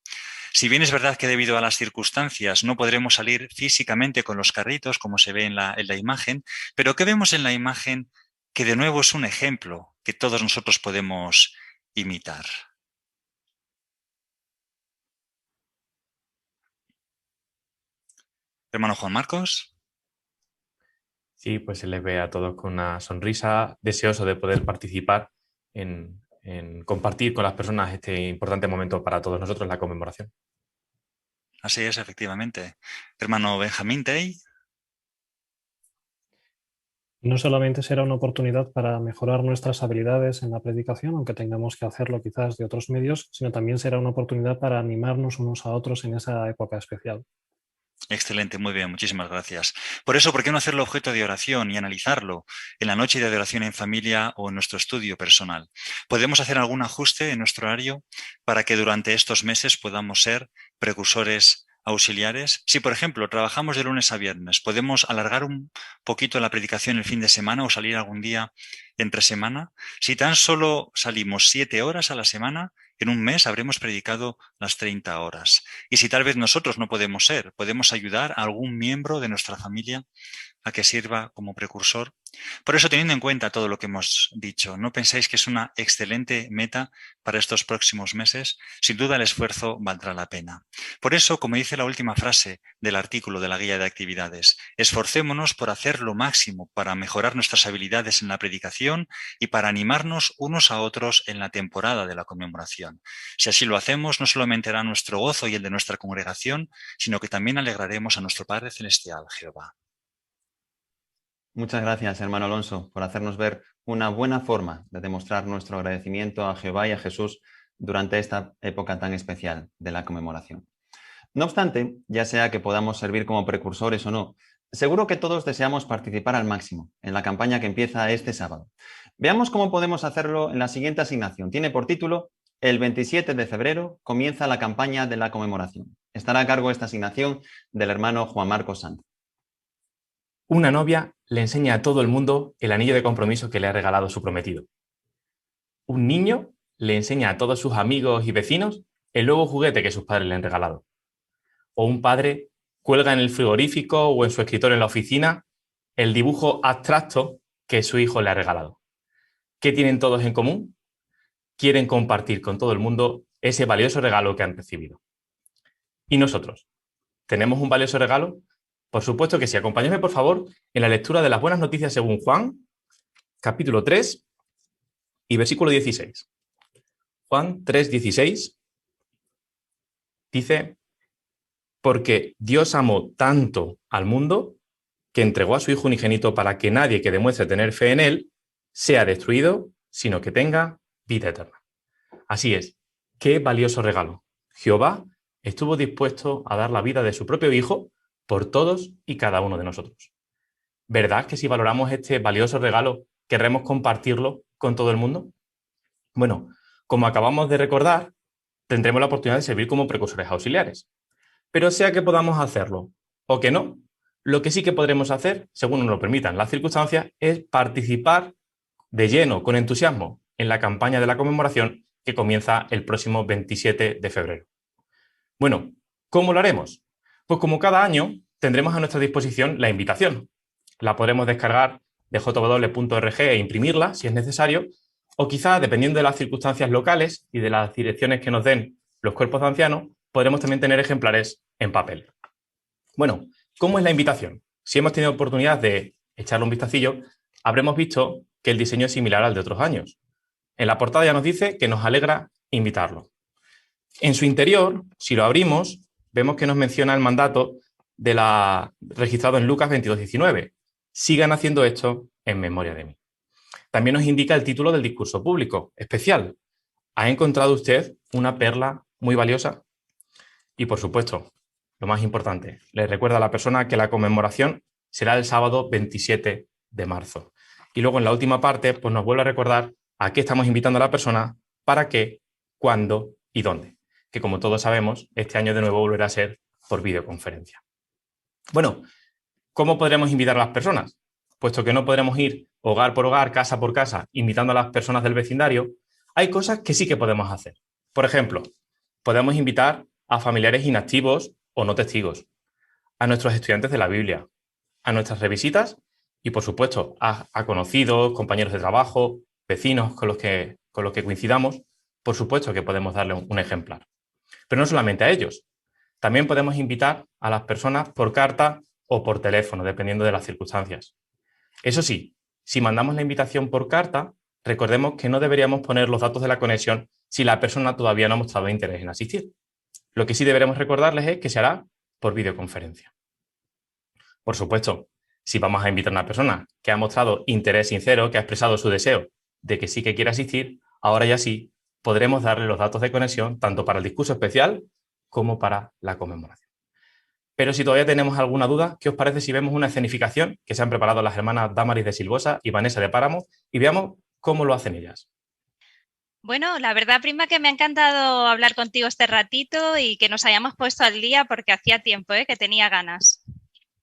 Si bien es verdad que debido a las circunstancias no podremos salir físicamente con los carritos, como se ve en la imagen, pero ¿qué vemos en la imagen? Que de nuevo es un ejemplo que todos nosotros podemos imitar. Hermano Juan Marcos. Sí, pues se les ve a todos con una sonrisa, deseoso de poder participar en compartir con las personas este importante momento para todos nosotros, la conmemoración. Así es, efectivamente. Hermano Benjamín Tey. No solamente será una oportunidad para mejorar nuestras habilidades en la predicación, aunque tengamos que hacerlo quizás de otros medios, sino también será una oportunidad para animarnos unos a otros en esa época especial. Excelente, muy bien, muchísimas gracias. Por eso, ¿por qué no hacerlo objeto de oración y analizarlo en la noche de adoración en familia o en nuestro estudio personal? ¿Podemos hacer algún ajuste en nuestro horario para que durante estos meses podamos ser precursores auxiliares? Si, por ejemplo, trabajamos de lunes a viernes, ¿podemos alargar un poquito la predicación el fin de semana o salir algún día entre semana? Si tan solo salimos 7 horas a la semana, en un mes habremos predicado las 30 horas. Y si tal vez nosotros no podemos ser, podemos ayudar a algún miembro de nuestra familia a que sirva como precursor. Por eso, teniendo en cuenta todo lo que hemos dicho, ¿no pensáis que es una excelente meta para estos próximos meses? Sin duda el esfuerzo valdrá la pena. Por eso, como dice la última frase del artículo de la guía de actividades, esforcémonos por hacer lo máximo para mejorar nuestras habilidades en la predicación y para animarnos unos a otros en la temporada de la conmemoración. Si así lo hacemos, no solamente hará nuestro gozo y el de nuestra congregación, sino que también alegraremos a nuestro Padre Celestial, Jehová. Muchas gracias, hermano Alonso, por hacernos ver una buena forma de demostrar nuestro agradecimiento a Jehová y a Jesús durante esta época tan especial de la conmemoración. No obstante, ya sea que podamos servir como precursores o no, seguro que todos deseamos participar al máximo en la campaña que empieza este sábado. Veamos cómo podemos hacerlo en la siguiente asignación. Tiene por título El 27 de febrero comienza la campaña de la conmemoración. Estará a cargo esta asignación del hermano Juan Marcos Sanz. Una novia le enseña a todo el mundo el anillo de compromiso que le ha regalado su prometido. Un niño le enseña a todos sus amigos y vecinos el nuevo juguete que sus padres le han regalado. O un padre cuelga en el frigorífico o en su escritorio en la oficina el dibujo abstracto que su hijo le ha regalado. ¿Qué tienen todos en común? Quieren compartir con todo el mundo ese valioso regalo que han recibido. ¿Y nosotros? ¿Tenemos un valioso regalo? Por supuesto que sí. Acompáñenme, por favor, en la lectura de las buenas noticias según Juan, capítulo 3 y versículo 16. Juan 3:16 dice: porque Dios amó tanto al mundo que entregó a su Hijo unigénito para que nadie que demuestre tener fe en Él sea destruido, sino que tenga vida eterna. Así es, qué valioso regalo. Jehová estuvo dispuesto a dar la vida de su propio Hijo por todos y cada uno de nosotros. ¿Verdad que si valoramos este valioso regalo, querremos compartirlo con todo el mundo? Bueno, como acabamos de recordar, tendremos la oportunidad de servir como precursores auxiliares. Pero sea que podamos hacerlo o que no, lo que sí que podremos hacer, según nos lo permitan las circunstancias, es participar de lleno, con entusiasmo, en la campaña de la conmemoración que comienza el próximo 27 de febrero. Bueno, ¿cómo lo haremos? Pues como cada año tendremos a nuestra disposición la invitación. La podremos descargar de jw.org e imprimirla si es necesario, o quizá, dependiendo de las circunstancias locales y de las direcciones que nos den los cuerpos de ancianos, podremos también tener ejemplares en papel. Bueno, ¿cómo es la invitación? Si hemos tenido oportunidad de echarle un vistacillo, habremos visto que el diseño es similar al de otros años. En la portada ya nos dice que nos alegra invitarlo. En su interior, si lo abrimos, vemos que nos menciona el mandato registrado en Lucas 22:19. Sigan haciendo esto en memoria de mí. También nos indica el título del discurso público, especial. ¿Ha encontrado usted una perla muy valiosa? Y por supuesto, lo más importante, le recuerda a la persona que la conmemoración será el sábado 27 de marzo. Y luego en la última parte, pues nos vuelve a recordar a qué estamos invitando a la persona, para qué, cuándo y dónde. Que como todos sabemos, este año de nuevo volverá a ser por videoconferencia. Bueno, ¿cómo podremos invitar a las personas? Puesto que no podremos ir hogar por hogar, casa por casa, invitando a las personas del vecindario, hay cosas que sí que podemos hacer. Por ejemplo, podemos invitar a familiares inactivos o no testigos, a nuestros estudiantes de la Biblia, a nuestras revisitas y, por supuesto, a conocidos, compañeros de trabajo, vecinos con los que coincidamos. Por supuesto que podemos darle un ejemplar. Pero no solamente a ellos. También podemos invitar a las personas por carta o por teléfono, dependiendo de las circunstancias. Eso sí, si mandamos la invitación por carta, recordemos que no deberíamos poner los datos de la conexión si la persona todavía no ha mostrado interés en asistir. Lo que sí deberemos recordarles es que se hará por videoconferencia. Por supuesto, si vamos a invitar a una persona que ha mostrado interés sincero, que ha expresado su deseo de que sí que quiere asistir, ahora ya sí podremos darle los datos de conexión tanto para el discurso especial como para la conmemoración. Pero si todavía tenemos alguna duda, ¿qué os parece si vemos una escenificación que se han preparado las hermanas Damaris de Silvosa y Vanessa de Páramo y veamos cómo lo hacen ellas? Bueno, la verdad, prima, que me ha encantado hablar contigo este ratito y que nos hayamos puesto al día porque hacía tiempo, que tenía ganas.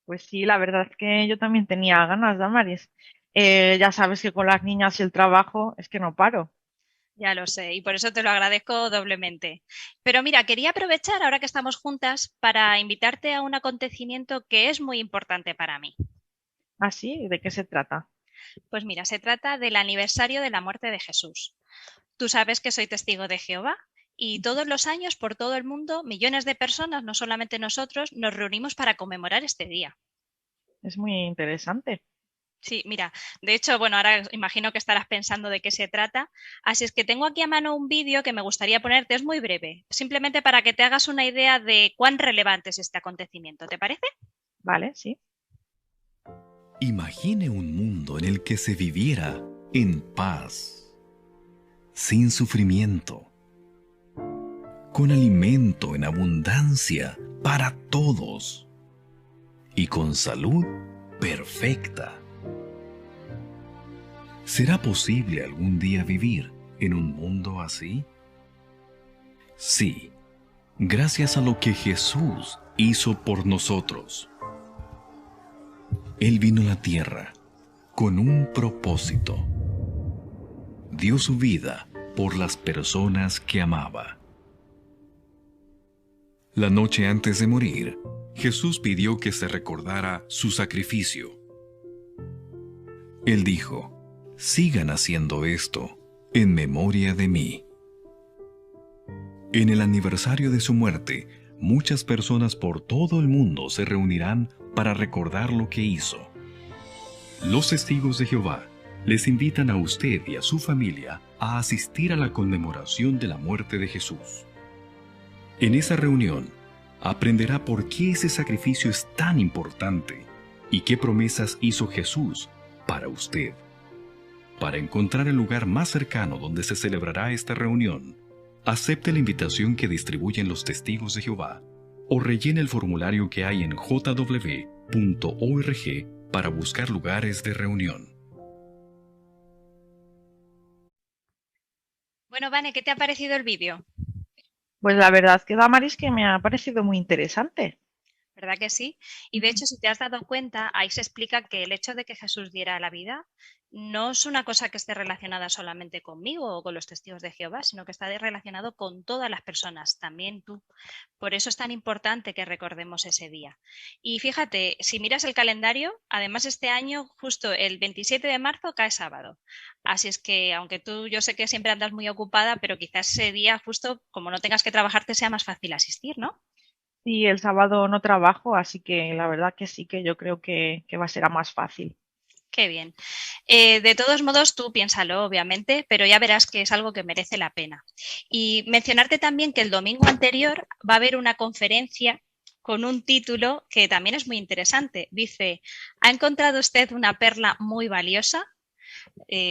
Pues sí, la verdad es que yo también tenía ganas, Damaris. Ya sabes que con las niñas y el trabajo es que no paro. Ya lo sé, y por eso te lo agradezco doblemente. Pero mira, quería aprovechar ahora que estamos juntas para invitarte a un acontecimiento que es muy importante para mí. ¿Ah, sí? ¿De qué se trata? Pues mira, se trata del aniversario de la muerte de Jesús. Tú sabes que soy testigo de Jehová y todos los años por todo el mundo millones de personas, no solamente nosotros, nos reunimos para conmemorar este día. Es muy interesante. Sí, mira, de hecho, bueno, ahora imagino que estarás pensando de qué se trata, así es que tengo aquí a mano un vídeo que me gustaría ponerte, es muy breve, simplemente para que te hagas una idea de cuán relevante es este acontecimiento, ¿te parece? Vale, sí. Imagine un mundo en el que se viviera en paz, sin sufrimiento, con alimento en abundancia para todos y con salud perfecta. ¿Será posible algún día vivir en un mundo así? Sí, gracias a lo que Jesús hizo por nosotros. Él vino a la tierra con un propósito. Dio su vida por las personas que amaba. La noche antes de morir, Jesús pidió que se recordara su sacrificio. Él dijo: sigan haciendo esto en memoria de mí. En el aniversario de su muerte, muchas personas por todo el mundo se reunirán para recordar lo que hizo. Los testigos de Jehová les invitan a usted y a su familia a asistir a la conmemoración de la muerte de Jesús. En esa reunión, aprenderá por qué ese sacrificio es tan importante y qué promesas hizo Jesús para usted. Para encontrar el lugar más cercano donde se celebrará esta reunión, acepte la invitación que distribuyen los testigos de Jehová o rellene el formulario que hay en jw.org para buscar lugares de reunión. Bueno, Vane, ¿qué te ha parecido el vídeo? Pues la verdad que Damaris que me ha parecido muy interesante. ¿Verdad que sí? Y de hecho, si te has dado cuenta, ahí se explica que el hecho de que Jesús diera la vida no es una cosa que esté relacionada solamente conmigo o con los testigos de Jehová, sino que está relacionado con todas las personas, también tú. Por eso es tan importante que recordemos ese día. Y fíjate, si miras el calendario, además este año, justo el 27 de marzo cae sábado. Así es que, aunque tú, yo sé que siempre andas muy ocupada, pero quizás ese día, justo como no tengas que trabajar, te sea más fácil asistir, ¿no? Sí, el sábado no trabajo, así que la verdad que sí, que yo creo que va a ser más fácil. Qué bien. De todos modos, tú piénsalo, obviamente, pero ya verás que es algo que merece la pena. Y mencionarte también que el domingo anterior va a haber una conferencia con un título que también es muy interesante. Dice, ¿ha encontrado usted una perla muy valiosa?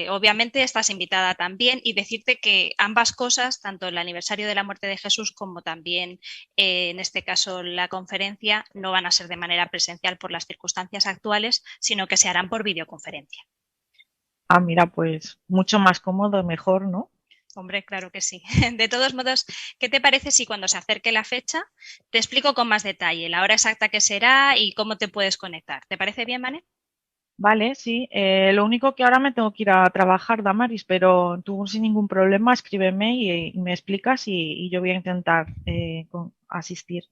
Obviamente estás invitada también y decirte que ambas cosas, tanto el aniversario de la muerte de Jesús como también en este caso la conferencia, no van a ser de manera presencial por las circunstancias actuales, sino que se harán por videoconferencia. Ah, mira, pues mucho más cómodo, mejor, ¿no? Hombre, claro que sí. De todos modos, ¿qué te parece si cuando se acerque la fecha te explico con más detalle la hora exacta que será y cómo te puedes conectar? ¿Te parece bien, Mane? Vale, sí. Lo único que ahora me tengo que ir a trabajar, Damaris, pero tú sin ningún problema escríbeme y me explicas y yo voy a intentar asistir.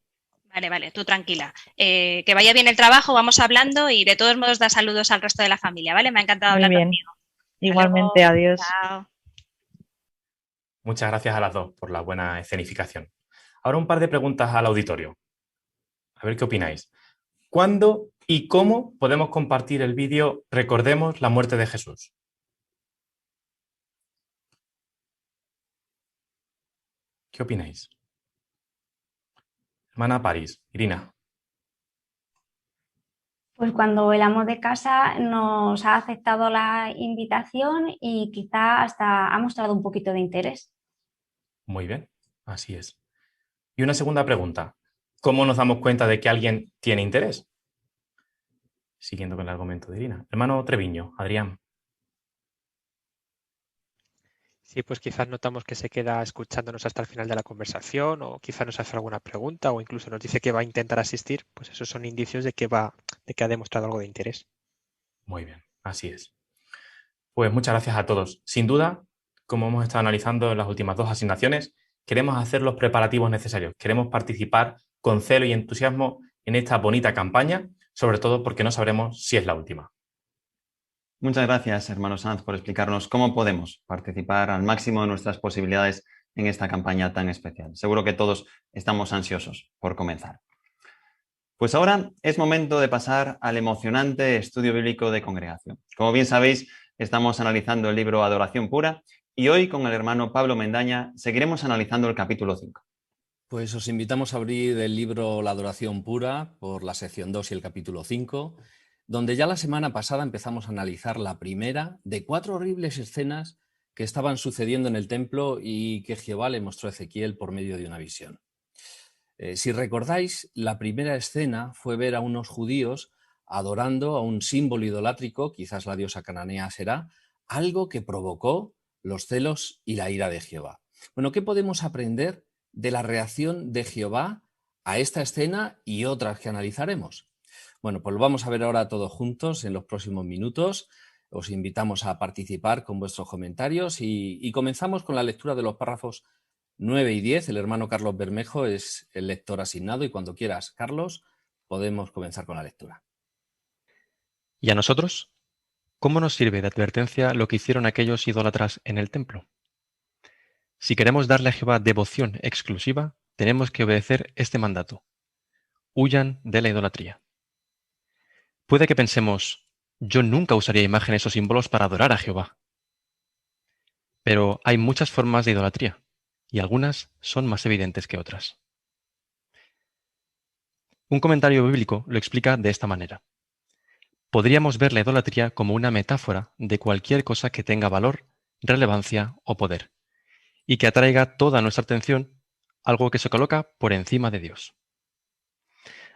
Vale, tú tranquila. Que vaya bien el trabajo, vamos hablando y de todos modos da saludos al resto de la familia, ¿vale? Me ha encantado Muy hablar bien. contigo. Igualmente, adiós. Chao. Muchas gracias a las dos por la buena escenificación. Ahora un par de preguntas al auditorio. A ver qué opináis. ¿Cuándo y cómo podemos compartir el vídeo Recordemos la muerte de Jesús? ¿Qué opináis? Hermana París, Irina. Pues cuando el amo de casa nos ha aceptado la invitación y quizá hasta ha mostrado un poquito de interés. Muy bien, así es. Y una segunda pregunta. ¿Cómo nos damos cuenta de que alguien tiene interés? Siguiendo con el argumento de Irina. Hermano Treviño, Adrián. Sí, pues quizás notamos que se queda escuchándonos hasta el final de la conversación o quizás nos hace alguna pregunta o incluso nos dice que va a intentar asistir, pues esos son indicios de que ha demostrado algo de interés. Muy bien, así es. Pues muchas gracias a todos. Sin duda, como hemos estado analizando en las últimas dos asignaciones, queremos hacer los preparativos necesarios. Queremos participar con celo y entusiasmo en esta bonita campaña, sobre todo porque no sabremos si es la última. Muchas gracias, hermano Sanz, por explicarnos cómo podemos participar al máximo de nuestras posibilidades en esta campaña tan especial. Seguro que todos estamos ansiosos por comenzar. Pues ahora es momento de pasar al emocionante estudio bíblico de congregación. Como bien sabéis, estamos analizando el libro Adoración Pura y hoy con el hermano Pablo Mendaña seguiremos analizando el capítulo 5. Pues os invitamos a abrir el libro La Adoración Pura por la sección 2 y el capítulo 5, donde ya la semana pasada empezamos a analizar la primera de 4 horribles escenas que estaban sucediendo en el templo y que Jehová le mostró a Ezequiel por medio de una visión. Si recordáis, la primera escena fue ver a unos judíos adorando a un símbolo idolátrico, quizás la diosa cananea será, algo que provocó los celos y la ira de Jehová. Bueno, ¿qué podemos aprender de la reacción de Jehová a esta escena y otras que analizaremos? Bueno, pues lo vamos a ver ahora todos juntos en los próximos minutos. Os invitamos a participar con vuestros comentarios y comenzamos con la lectura de los párrafos 9 y 10. El hermano Carlos Bermejo es el lector asignado y cuando quieras, Carlos, podemos comenzar con la lectura. ¿Y a nosotros? ¿Cómo nos sirve de advertencia lo que hicieron aquellos idólatras en el templo? Si queremos darle a Jehová devoción exclusiva, tenemos que obedecer este mandato. Huyan de la idolatría. Puede que pensemos, yo nunca usaría imágenes o símbolos para adorar a Jehová. Pero hay muchas formas de idolatría, y algunas son más evidentes que otras. Un comentario bíblico lo explica de esta manera. Podríamos ver la idolatría como una metáfora de cualquier cosa que tenga valor, relevancia o poder, y que atraiga toda nuestra atención, algo que se coloca por encima de Dios.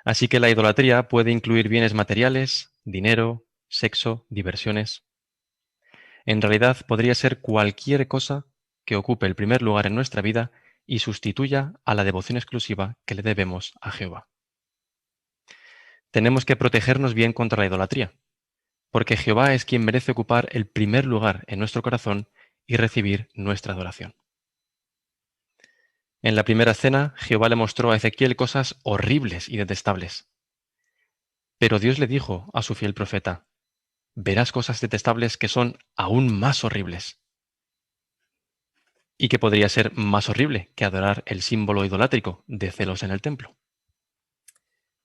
Así que la idolatría puede incluir bienes materiales, dinero, sexo, diversiones. En realidad podría ser cualquier cosa que ocupe el primer lugar en nuestra vida y sustituya a la devoción exclusiva que le debemos a Jehová. Tenemos que protegernos bien contra la idolatría, porque Jehová es quien merece ocupar el primer lugar en nuestro corazón y recibir nuestra adoración. En la primera escena, Jehová le mostró a Ezequiel cosas horribles y detestables. Pero Dios le dijo a su fiel profeta, verás cosas detestables que son aún más horribles. ¿Y qué podría ser más horrible que adorar el símbolo idolátrico de celos en el templo?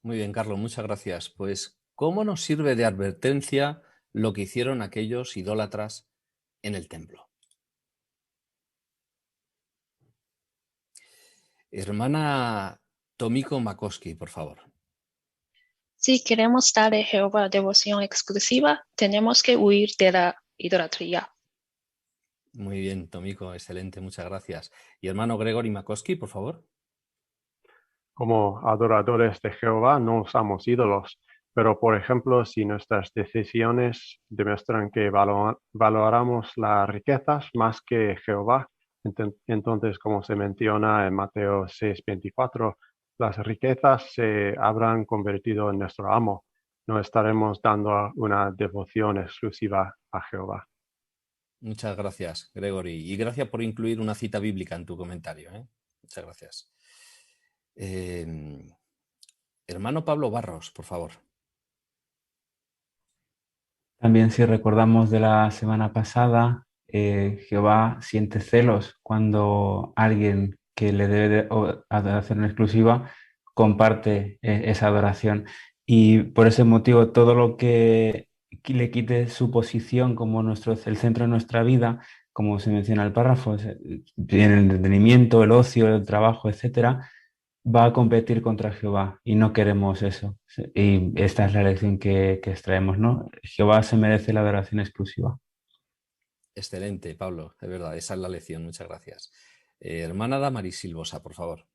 Muy bien, Carlos, muchas gracias. Pues, ¿cómo nos sirve de advertencia lo que hicieron aquellos idólatras en el templo. Hermana Tomiko Makoski, por favor. Si queremos dar a Jehová devoción exclusiva, tenemos que huir de la idolatría. Muy bien, Tomiko, excelente, muchas gracias. Y hermano Gregory Makoski, por favor. Como adoradores de Jehová no usamos ídolos, pero por ejemplo, si nuestras decisiones demuestran que valoramos las riquezas más que Jehová, entonces, como se menciona en Mateo 6:24, las riquezas se habrán convertido en nuestro amo. No estaremos dando una devoción exclusiva a Jehová. Muchas gracias, Gregory. Y gracias por incluir una cita bíblica en tu comentario, ¿eh? Muchas gracias. Hermano Pablo Barros, por favor. También si recordamos de la semana pasada, Jehová siente celos cuando alguien que le debe de adoración exclusiva comparte esa adoración. Y por ese motivo todo lo que le quite su posición como el centro de nuestra vida, como se menciona en el párrafo, en el entretenimiento, el ocio, el trabajo, etcétera, va a competir contra Jehová y no queremos eso. Y esta es la lección que extraemos, ¿no? Jehová se merece la adoración exclusiva. Excelente, Pablo, de verdad, esa es la lección, muchas gracias. Hermana Damaris Silvosa, por favor.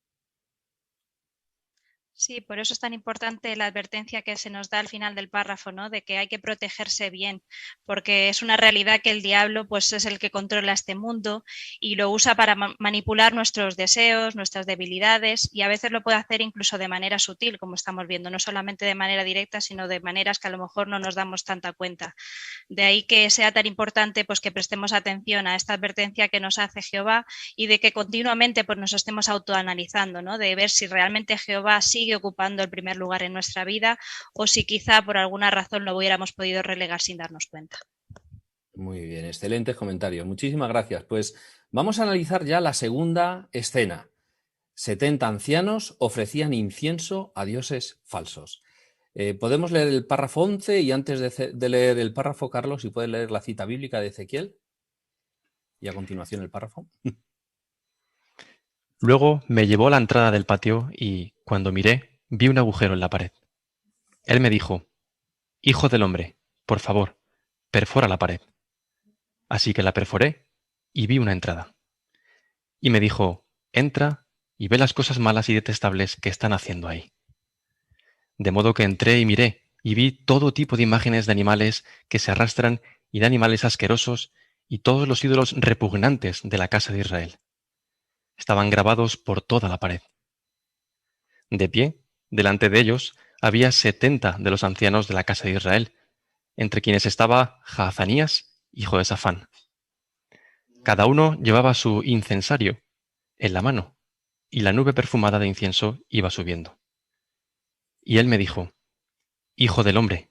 Sí, por eso es tan importante la advertencia que se nos da al final del párrafo, ¿no? De que hay que protegerse bien, porque es una realidad que el diablo pues, es el que controla este mundo y lo usa para manipular nuestros deseos, nuestras debilidades, y a veces lo puede hacer incluso de manera sutil, como estamos viendo, no solamente de manera directa, sino de maneras que a lo mejor no nos damos tanta cuenta. De ahí que sea tan importante pues, que prestemos atención a esta advertencia que nos hace Jehová y de que continuamente pues, nos estemos autoanalizando, ¿no? De ver si realmente Jehová sigue ocupando el primer lugar en nuestra vida o si quizá por alguna razón lo hubiéramos podido relegar sin darnos cuenta. Muy bien, excelentes comentarios. Muchísimas gracias. Pues vamos a analizar ya la segunda escena. 70 ancianos ofrecían incienso a dioses falsos. Podemos leer el párrafo 11 y antes de leer el párrafo, Carlos, si puedes leer la cita bíblica de Ezequiel y a continuación el párrafo. Luego me llevó a la entrada del patio y, cuando miré, vi un agujero en la pared. Él me dijo: Hijo del hombre, por favor, perfora la pared. Así que la perforé y vi una entrada. Y me dijo: Entra y ve las cosas malas y detestables que están haciendo ahí. De modo que entré y miré y vi todo tipo de imágenes de animales que se arrastran y de animales asquerosos y todos los ídolos repugnantes de la casa de Israel. Estaban grabados por toda la pared. De pie, delante de ellos, había 70 de los ancianos de la casa de Israel, entre quienes estaba Jaazanías, hijo de Safán. Cada uno llevaba su incensario en la mano, y la nube perfumada de incienso iba subiendo. Y él me dijo: Hijo del hombre,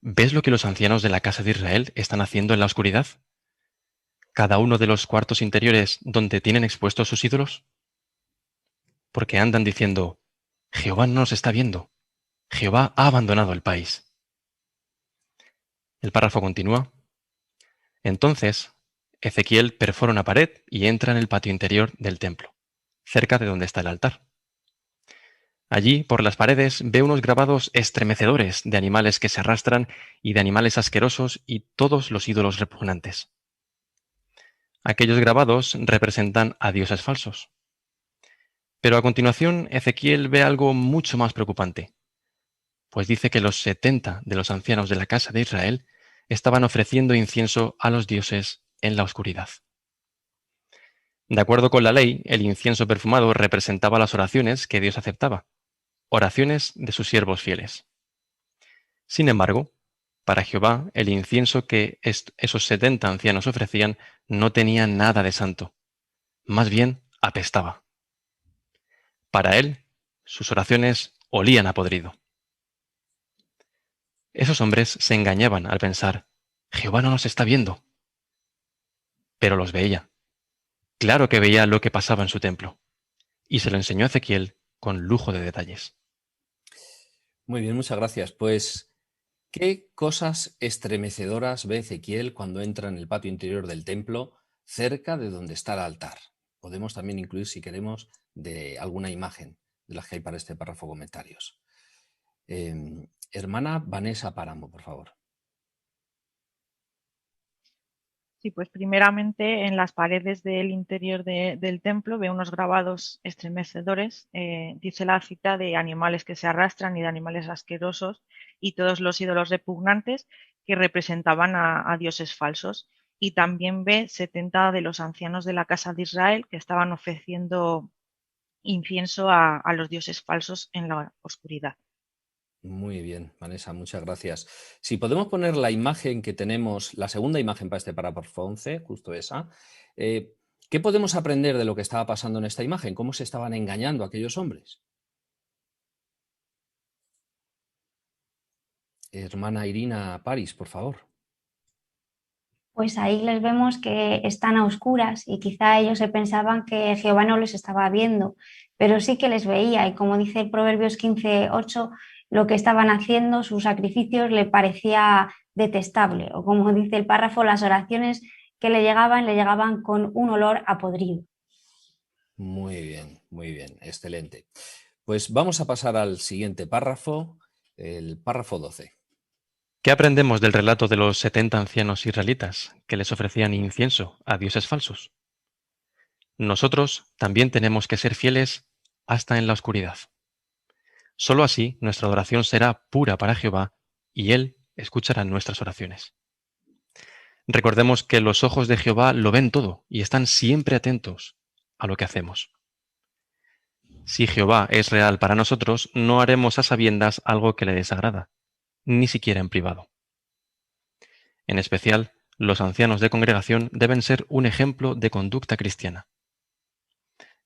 ¿ves lo que los ancianos de la casa de Israel están haciendo en la oscuridad? Cada uno de los cuartos interiores donde tienen expuestos sus ídolos. Porque andan diciendo: Jehová no nos está viendo. Jehová ha abandonado el país. El párrafo continúa. Entonces, Ezequiel perfora una pared y entra en el patio interior del templo, cerca de donde está el altar. Allí, por las paredes, ve unos grabados estremecedores de animales que se arrastran y de animales asquerosos y todos los ídolos repugnantes. Aquellos grabados representan a dioses falsos. Pero a continuación, Ezequiel ve algo mucho más preocupante, pues dice que los 70 de los ancianos de la casa de Israel estaban ofreciendo incienso a los dioses en la oscuridad. De acuerdo con la ley, el incienso perfumado representaba las oraciones que Dios aceptaba, oraciones de sus siervos fieles. Sin embargo, para Jehová, el incienso que esos 70 ancianos ofrecían no tenía nada de santo, más bien apestaba. Para él, sus oraciones olían a podrido. Esos hombres se engañaban al pensar: Jehová no nos está viendo. Pero los veía. Claro que veía lo que pasaba en su templo. Y se lo enseñó a Ezequiel con lujo de detalles. Muy bien, muchas gracias. Pues ¿Qué cosas estremecedoras ve Ezequiel cuando entra en el patio interior del templo, cerca de donde está el altar? Podemos también incluir, si queremos, de alguna imagen de las que hay para este párrafo comentarios. Hermana Vanessa Páramo, por favor. Sí, pues primeramente en las paredes del interior del templo veo unos grabados estremecedores. Dice la cita de animales que se arrastran y de animales asquerosos y todos los ídolos repugnantes que representaban a dioses falsos. Y también ve 70 de los ancianos de la casa de Israel que estaban ofreciendo incienso a los dioses falsos en la oscuridad. Muy bien, Vanessa, muchas gracias. Si podemos poner la imagen que tenemos, la segunda imagen para este párrafo 11, justo esa, ¿qué podemos aprender de lo que estaba pasando en esta imagen? ¿Cómo se estaban engañando aquellos hombres? Hermana Irina París, por favor. Pues ahí les vemos que están a oscuras y quizá ellos se pensaban que Jehová no les estaba viendo, pero sí que les veía y como dice Proverbios 15:8, lo que estaban haciendo, sus sacrificios le parecía detestable o como dice el párrafo, las oraciones que le llegaban con un olor a podrido. Muy bien, excelente. Pues vamos a pasar al siguiente párrafo, el párrafo 12. ¿Qué aprendemos del relato de los 70 ancianos israelitas que les ofrecían incienso a dioses falsos? Nosotros también tenemos que ser fieles hasta en la oscuridad. Solo así nuestra adoración será pura para Jehová y Él escuchará nuestras oraciones. Recordemos que los ojos de Jehová lo ven todo y están siempre atentos a lo que hacemos. Si Jehová es real para nosotros, no haremos a sabiendas algo que le desagrada, ni siquiera en privado. En especial, los ancianos de congregación deben ser un ejemplo de conducta cristiana.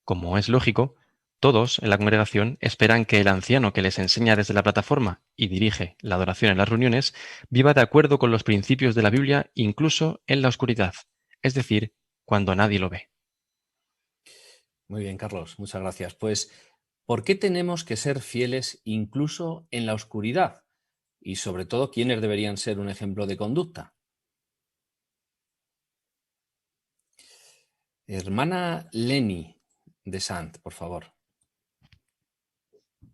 Como es lógico, todos en la congregación esperan que el anciano que les enseña desde la plataforma y dirige la adoración en las reuniones viva de acuerdo con los principios de la Biblia incluso en la oscuridad, es decir, cuando nadie lo ve. Muy bien, Carlos, muchas gracias. Pues, ¿por qué tenemos que ser fieles incluso en la oscuridad? Y sobre todo, ¿quiénes deberían ser un ejemplo de conducta? Hermana Leni de Sant, por favor.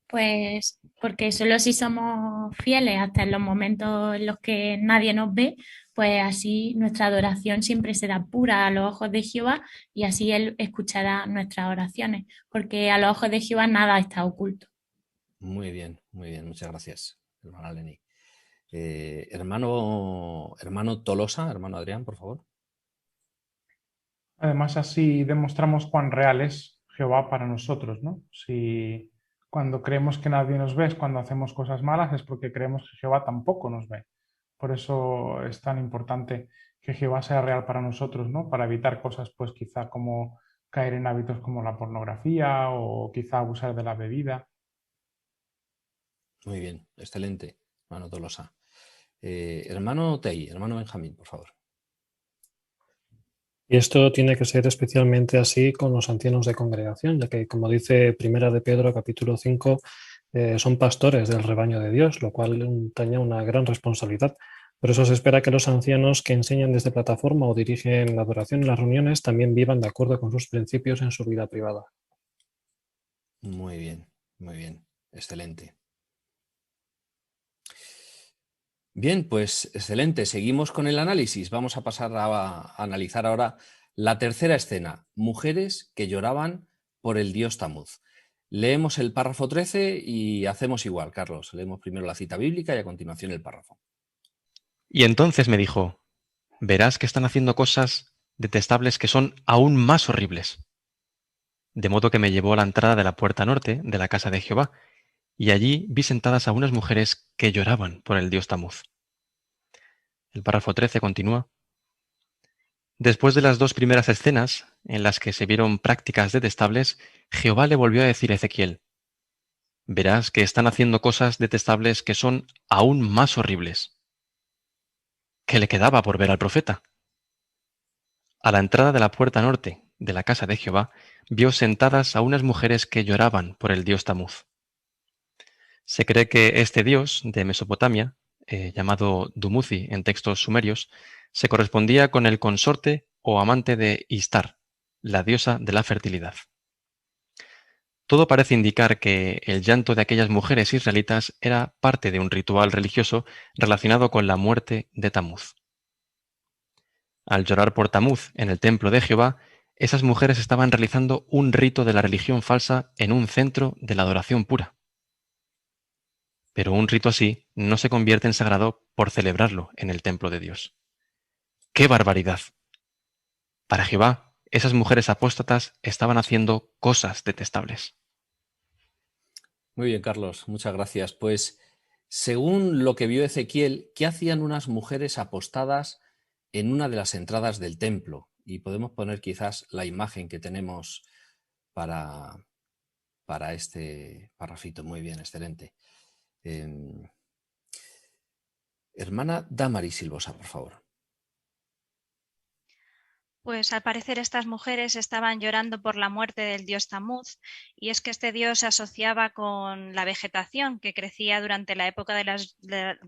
Pues porque solo si somos fieles hasta en los momentos en los que nadie nos ve, pues así nuestra adoración siempre será pura a los ojos de Jehová y así Él escuchará nuestras oraciones, porque a los ojos de Jehová nada está oculto. Muy bien, muchas gracias, hermana Leni. Hermano Tolosa, hermano Adrián, por favor. Además, así demostramos cuán real es Jehová para nosotros, ¿no? Si cuando creemos que nadie nos ve, cuando hacemos cosas malas, es porque creemos que Jehová tampoco nos ve. Por eso es tan importante que Jehová sea real para nosotros, ¿no? Para evitar cosas, pues quizá como caer en hábitos como la pornografía o quizá abusar de la bebida. Muy bien, excelente, hermano Tolosa. Hermano Tei, hermano Benjamín, por favor. Y esto tiene que ser especialmente así con los ancianos de congregación, ya que, como dice Primera de Pedro, capítulo 5, son pastores del rebaño de Dios, lo cual entraña una gran responsabilidad. Por eso se espera que los ancianos que enseñan desde plataforma o dirigen la adoración en las reuniones también vivan de acuerdo con sus principios en su vida privada. Muy bien, excelente. Bien, pues excelente. Seguimos con el análisis. Vamos a pasar a analizar ahora la tercera escena. Mujeres que lloraban por el dios Tamuz. Leemos el párrafo 13 y hacemos igual, Carlos. Leemos primero la cita bíblica y a continuación el párrafo. Y entonces me dijo, verás que están haciendo cosas detestables que son aún más horribles. De modo que me llevó a la entrada de la puerta norte de la casa de Jehová, y allí vi sentadas a unas mujeres que lloraban por el dios Tamuz. El párrafo 13 continúa. Después de las dos primeras escenas, en las que se vieron prácticas detestables, Jehová le volvió a decir a Ezequiel, verás que están haciendo cosas detestables que son aún más horribles. ¿Qué le quedaba por ver al profeta? A la entrada de la puerta norte de la casa de Jehová, vio sentadas a unas mujeres que lloraban por el dios Tamuz. Se cree que este dios de Mesopotamia llamado Dumuzi en textos sumerios, se correspondía con el consorte o amante de Istar, la diosa de la fertilidad. Todo parece indicar que el llanto de aquellas mujeres israelitas era parte de un ritual religioso relacionado con la muerte de Tamuz. Al llorar por Tamuz en el templo de Jehová, esas mujeres estaban realizando un rito de la religión falsa en un centro de la adoración pura. Pero un rito así no se convierte en sagrado por celebrarlo en el templo de Dios. ¡Qué barbaridad! Para Jehová, esas mujeres apóstatas estaban haciendo cosas detestables. Muy bien, Carlos, muchas gracias. Pues, según lo que vio Ezequiel, ¿qué hacían unas mujeres apostadas en una de las entradas del templo? Y podemos poner quizás la imagen que tenemos para este parrafito. Muy bien, excelente. Hermana Damaris Silvosa, por favor. Pues al parecer estas mujeres estaban llorando por la muerte del dios Tamuz, y es que este dios se asociaba con la vegetación que crecía durante la época de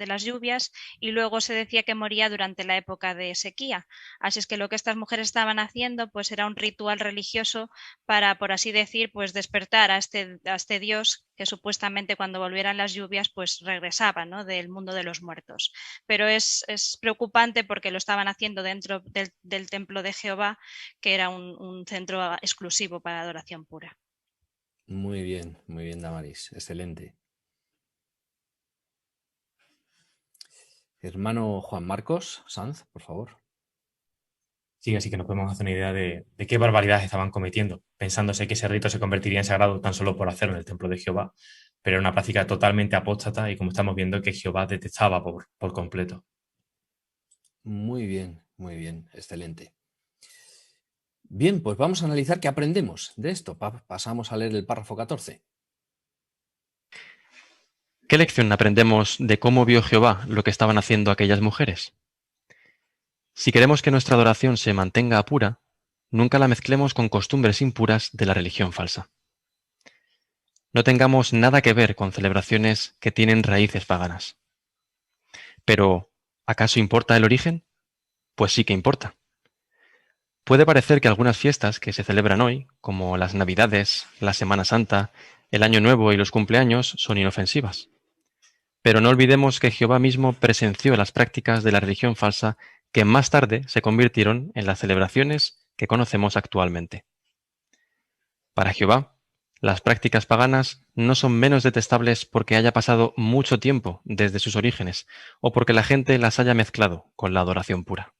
las lluvias, y luego se decía que moría durante la época de sequía. Así es que lo que estas mujeres estaban haciendo pues era un ritual religioso para, por así decir, pues despertar a este dios que supuestamente cuando volvieran las lluvias pues regresaba, ¿no?, del mundo de los muertos. Pero es preocupante porque lo estaban haciendo dentro del templo de Jehová, que era un centro exclusivo para adoración pura. Muy bien, Damaris, excelente. Hermano Juan Marcos Sanz, por favor. Sí, así que nos podemos hacer una idea de qué barbaridades estaban cometiendo, pensándose que ese rito se convertiría en sagrado tan solo por hacerlo en el templo de Jehová, pero era una práctica totalmente apóstata y, como estamos viendo, que Jehová detestaba por completo. Muy bien, excelente. Bien, pues vamos a analizar qué aprendemos de esto. Pasamos a leer el párrafo 14. ¿Qué lección aprendemos de cómo vio Jehová lo que estaban haciendo aquellas mujeres? Si queremos que nuestra adoración se mantenga pura, nunca la mezclemos con costumbres impuras de la religión falsa. No tengamos nada que ver con celebraciones que tienen raíces paganas. Pero, ¿acaso importa el origen? Pues sí que importa. Puede parecer que algunas fiestas que se celebran hoy, como las Navidades, la Semana Santa, el Año Nuevo y los cumpleaños, son inofensivas. Pero no olvidemos que Jehová mismo presenció las prácticas de la religión falsa que más tarde se convirtieron en las celebraciones que conocemos actualmente. Para Jehová, las prácticas paganas no son menos detestables porque haya pasado mucho tiempo desde sus orígenes o porque la gente las haya mezclado con la adoración pura.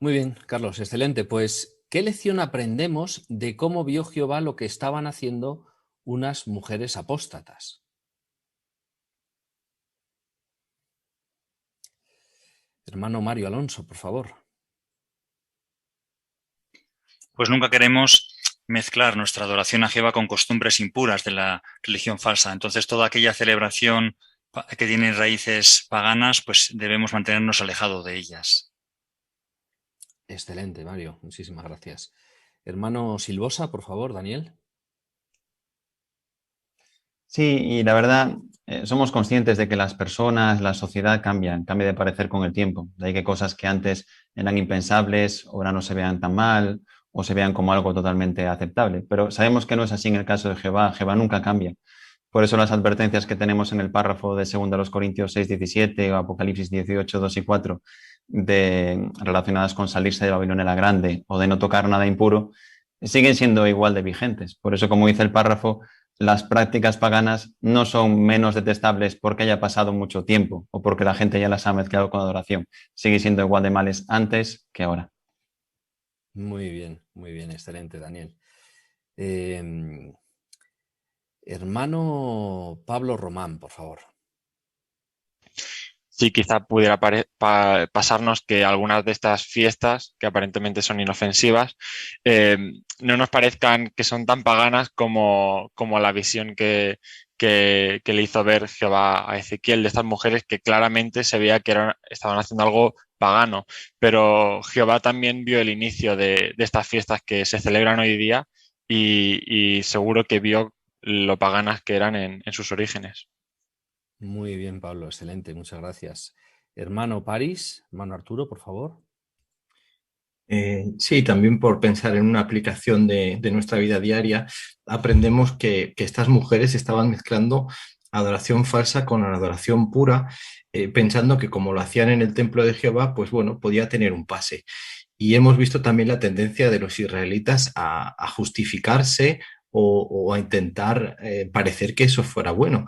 Muy bien, Carlos, excelente. Pues, ¿qué lección aprendemos de cómo vio Jehová lo que estaban haciendo unas mujeres apóstatas? Hermano Mario Alonso, por favor. Pues nunca queremos mezclar nuestra adoración a Jehová con costumbres impuras de la religión falsa. Entonces, toda aquella celebración que tiene raíces paganas, pues debemos mantenernos alejados de ellas. Excelente, Mario. Muchísimas gracias. Hermano Silvosa, por favor, Daniel. Sí, y la verdad, somos conscientes de que las personas, la sociedad cambia de parecer con el tiempo. De ahí que cosas que antes eran impensables ahora no se vean tan mal o se vean como algo totalmente aceptable. Pero sabemos que no es así en el caso de Jehová. Jehová nunca cambia. Por eso las advertencias que tenemos en el párrafo de 2 Corintios 6, 17 o Apocalipsis 18, 2 y 4 relacionadas con salirse de Babilonia la Grande o de no tocar nada impuro, siguen siendo igual de vigentes. Por eso, como dice el párrafo, las prácticas paganas no son menos detestables porque haya pasado mucho tiempo o porque la gente ya las ha mezclado con adoración. Sigue siendo igual de males antes que ahora. Muy bien, excelente, Daniel. Hermano Pablo Román, por favor. Sí, quizá pudiera pasarnos que algunas de estas fiestas, que aparentemente son inofensivas, no nos parezcan que son tan paganas como la visión que le hizo ver Jehová a Ezequiel de estas mujeres, que claramente se veía que estaban haciendo algo pagano. Pero Jehová también vio el inicio de estas fiestas que se celebran hoy día y seguro que vio lo paganas que eran en sus orígenes. Muy bien, Pablo, excelente, muchas gracias. Hermano París, hermano Arturo, por favor. Sí, también por pensar en una aplicación de nuestra vida diaria, aprendemos que estas mujeres estaban mezclando adoración falsa con adoración pura, pensando que como lo hacían en el templo de Jehová, pues bueno, podía tener un pase. Y hemos visto también la tendencia de los israelitas a justificarse o a intentar parecer que eso fuera bueno.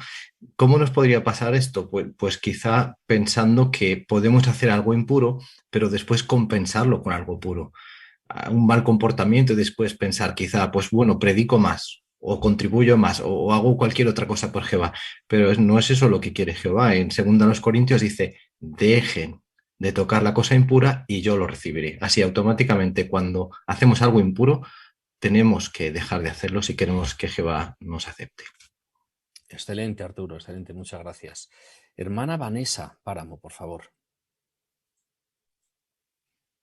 ¿Cómo nos podría pasar esto? Pues quizá pensando que podemos hacer algo impuro, pero después compensarlo con algo puro. Un mal comportamiento y después pensar quizá, pues bueno, predico más o contribuyo más o hago cualquier otra cosa por Jehová. Pero no es eso lo que quiere Jehová. En 2 Corintios dice, dejen de tocar la cosa impura y yo lo recibiré. Así automáticamente cuando hacemos algo impuro, tenemos que dejar de hacerlo si queremos que Jehová nos acepte. Excelente, Arturo, excelente, muchas gracias. Hermana Vanessa Páramo, por favor.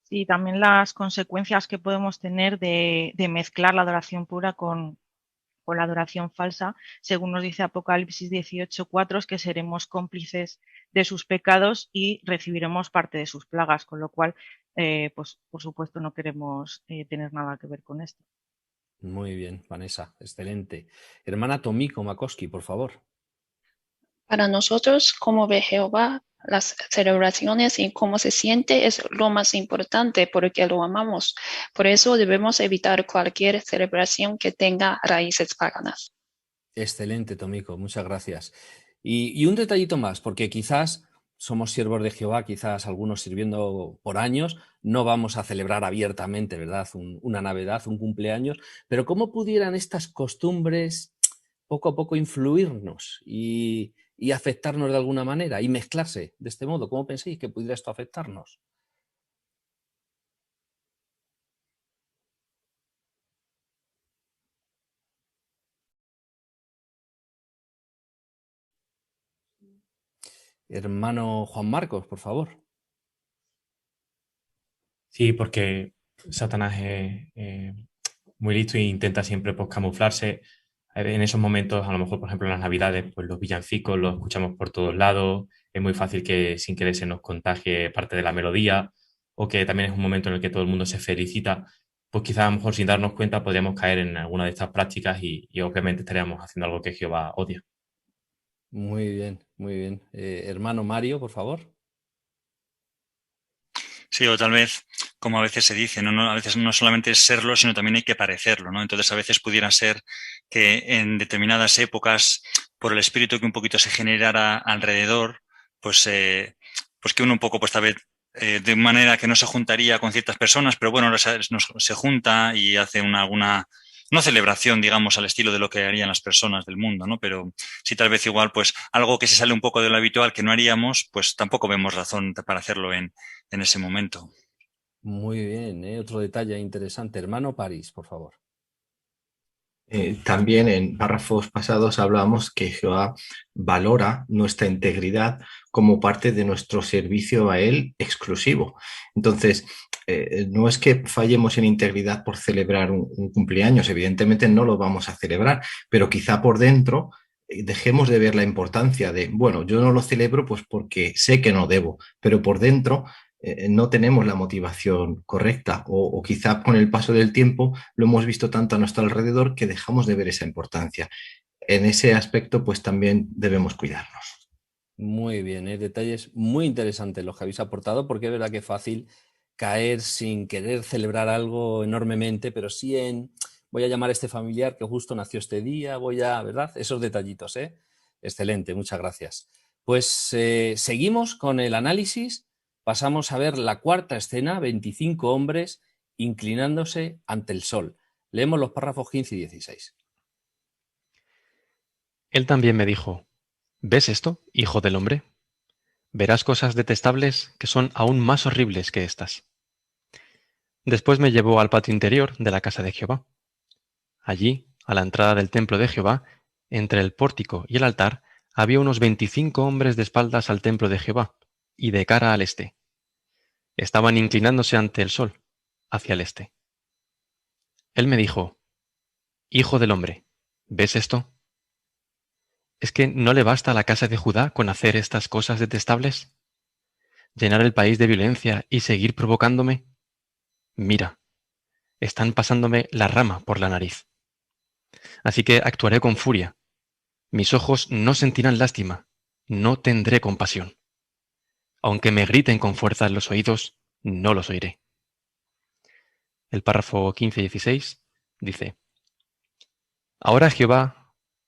Sí, también las consecuencias que podemos tener de mezclar la adoración pura con la adoración falsa, según nos dice Apocalipsis 18:4, es que seremos cómplices de sus pecados y recibiremos parte de sus plagas, con lo cual, pues por supuesto no queremos tener nada que ver con esto. Muy bien, Vanessa, excelente. Hermana Tomiko Makoski, por favor. Para nosotros, cómo ve Jehová las celebraciones y cómo se siente es lo más importante porque lo amamos. Por eso debemos evitar cualquier celebración que tenga raíces paganas. Excelente, Tomiko, muchas gracias. Y un detallito más, porque quizás somos siervos de Jehová, quizás algunos sirviendo por años, no vamos a celebrar abiertamente, ¿verdad? Una Navidad, un cumpleaños, pero ¿cómo pudieran estas costumbres poco a poco influirnos y afectarnos de alguna manera y mezclarse de este modo? ¿Cómo pensáis que pudiera esto afectarnos? Hermano Juan Marcos, por favor. Sí, porque Satanás es muy listo e intenta siempre pues, camuflarse. En esos momentos, a lo mejor, por ejemplo, en las Navidades, pues los villancicos los escuchamos por todos lados. Es muy fácil que sin querer se nos contagie parte de la melodía o que también es un momento en el que todo el mundo se felicita. Pues quizás a lo mejor sin darnos cuenta podríamos caer en alguna de estas prácticas y obviamente estaríamos haciendo algo que Jehová odia. Muy bien, muy bien. Hermano Mario, por favor. Sí, o tal vez, como a veces se dice, ¿no? A veces no solamente es serlo, sino también hay que parecerlo, ¿no? Entonces a veces pudiera ser que en determinadas épocas, por el espíritu que un poquito se generara alrededor, pues que uno un poco, pues tal vez de manera que no se juntaría con ciertas personas, pero bueno, se junta y hace alguna no celebración, digamos, al estilo de lo que harían las personas del mundo, ¿no? Pero sí tal vez igual, pues algo que se sale un poco de lo habitual que no haríamos, pues tampoco vemos razón para hacerlo en ese momento. Muy bien, otro detalle interesante. Hermano París, por favor. También en párrafos pasados hablábamos que Jehová valora nuestra integridad como parte de nuestro servicio a Él exclusivo. Entonces, no es que fallemos en integridad por celebrar un cumpleaños, evidentemente no lo vamos a celebrar, pero quizá por dentro dejemos de ver la importancia de, bueno, yo no lo celebro pues porque sé que no debo, pero por dentro no tenemos la motivación correcta o quizá con el paso del tiempo lo hemos visto tanto a nuestro alrededor que dejamos de ver esa importancia. En ese aspecto pues también debemos cuidarnos. Muy bien, detalles muy interesantes los que habéis aportado porque es verdad que es fácil caer sin querer celebrar algo enormemente, pero sí voy a llamar a este familiar que justo nació este día, ¿verdad? Esos detallitos, ¿eh? Excelente, muchas gracias. Pues seguimos con el análisis. Pasamos a ver la cuarta escena, 25 hombres inclinándose ante el sol. Leemos los párrafos 15 y 16. Él también me dijo, ¿ves esto, hijo del hombre? Verás cosas detestables que son aún más horribles que estas. Después me llevó al patio interior de la casa de Jehová. Allí, a la entrada del templo de Jehová, entre el pórtico y el altar, había unos 25 hombres de espaldas al templo de Jehová y de cara al este. Estaban inclinándose ante el sol, hacia el este. Él me dijo, Hijo del hombre, ¿ves esto? ¿Es que no le basta a la casa de Judá con hacer estas cosas detestables? ¿Llenar el país de violencia y seguir provocándome? Mira, están pasándome la rama por la nariz. Así que actuaré con furia. Mis ojos no sentirán lástima, no tendré compasión. Aunque me griten con fuerza en los oídos, no los oiré. El párrafo 15 y 16 dice: Ahora Jehová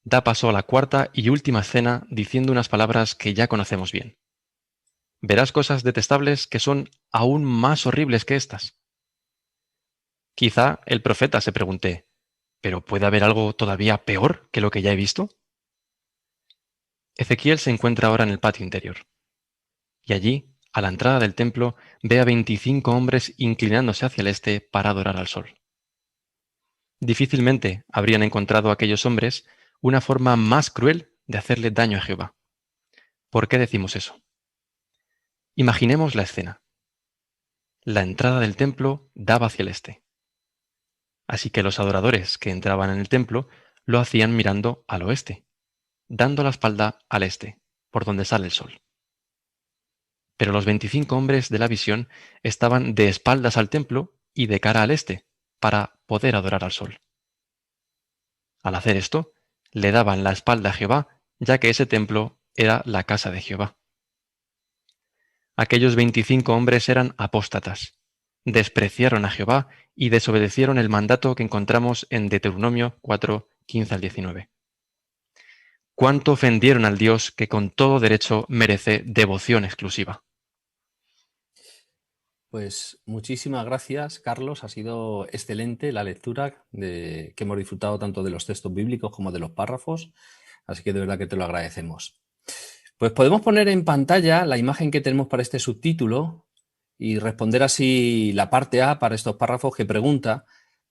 da paso a la cuarta y última escena diciendo unas palabras que ya conocemos bien. Verás cosas detestables que son aún más horribles que estas. Quizá el profeta se pregunte, ¿pero puede haber algo todavía peor que lo que ya he visto? Ezequiel se encuentra ahora en el patio interior. Y allí, a la entrada del templo, ve a 25 hombres inclinándose hacia el este para adorar al sol. Difícilmente habrían encontrado aquellos hombres una forma más cruel de hacerle daño a Jehová. ¿Por qué decimos eso? Imaginemos la escena. La entrada del templo daba hacia el este. Así que los adoradores que entraban en el templo lo hacían mirando al oeste, dando la espalda al este, por donde sale el sol. Pero los 25 hombres de la visión estaban de espaldas al templo y de cara al este, para poder adorar al sol. Al hacer esto, le daban la espalda a Jehová, ya que ese templo era la casa de Jehová. Aquellos 25 hombres eran apóstatas, despreciaron a Jehová y desobedecieron el mandato que encontramos en Deuteronomio 4, 15 al 19. ¿Cuánto ofendieron al Dios que con todo derecho merece devoción exclusiva? Pues muchísimas gracias, Carlos. Ha sido excelente la lectura que hemos disfrutado tanto de los textos bíblicos como de los párrafos, así que de verdad que te lo agradecemos. Pues podemos poner en pantalla la imagen que tenemos para este subtítulo y responder así la parte A para estos párrafos que pregunta: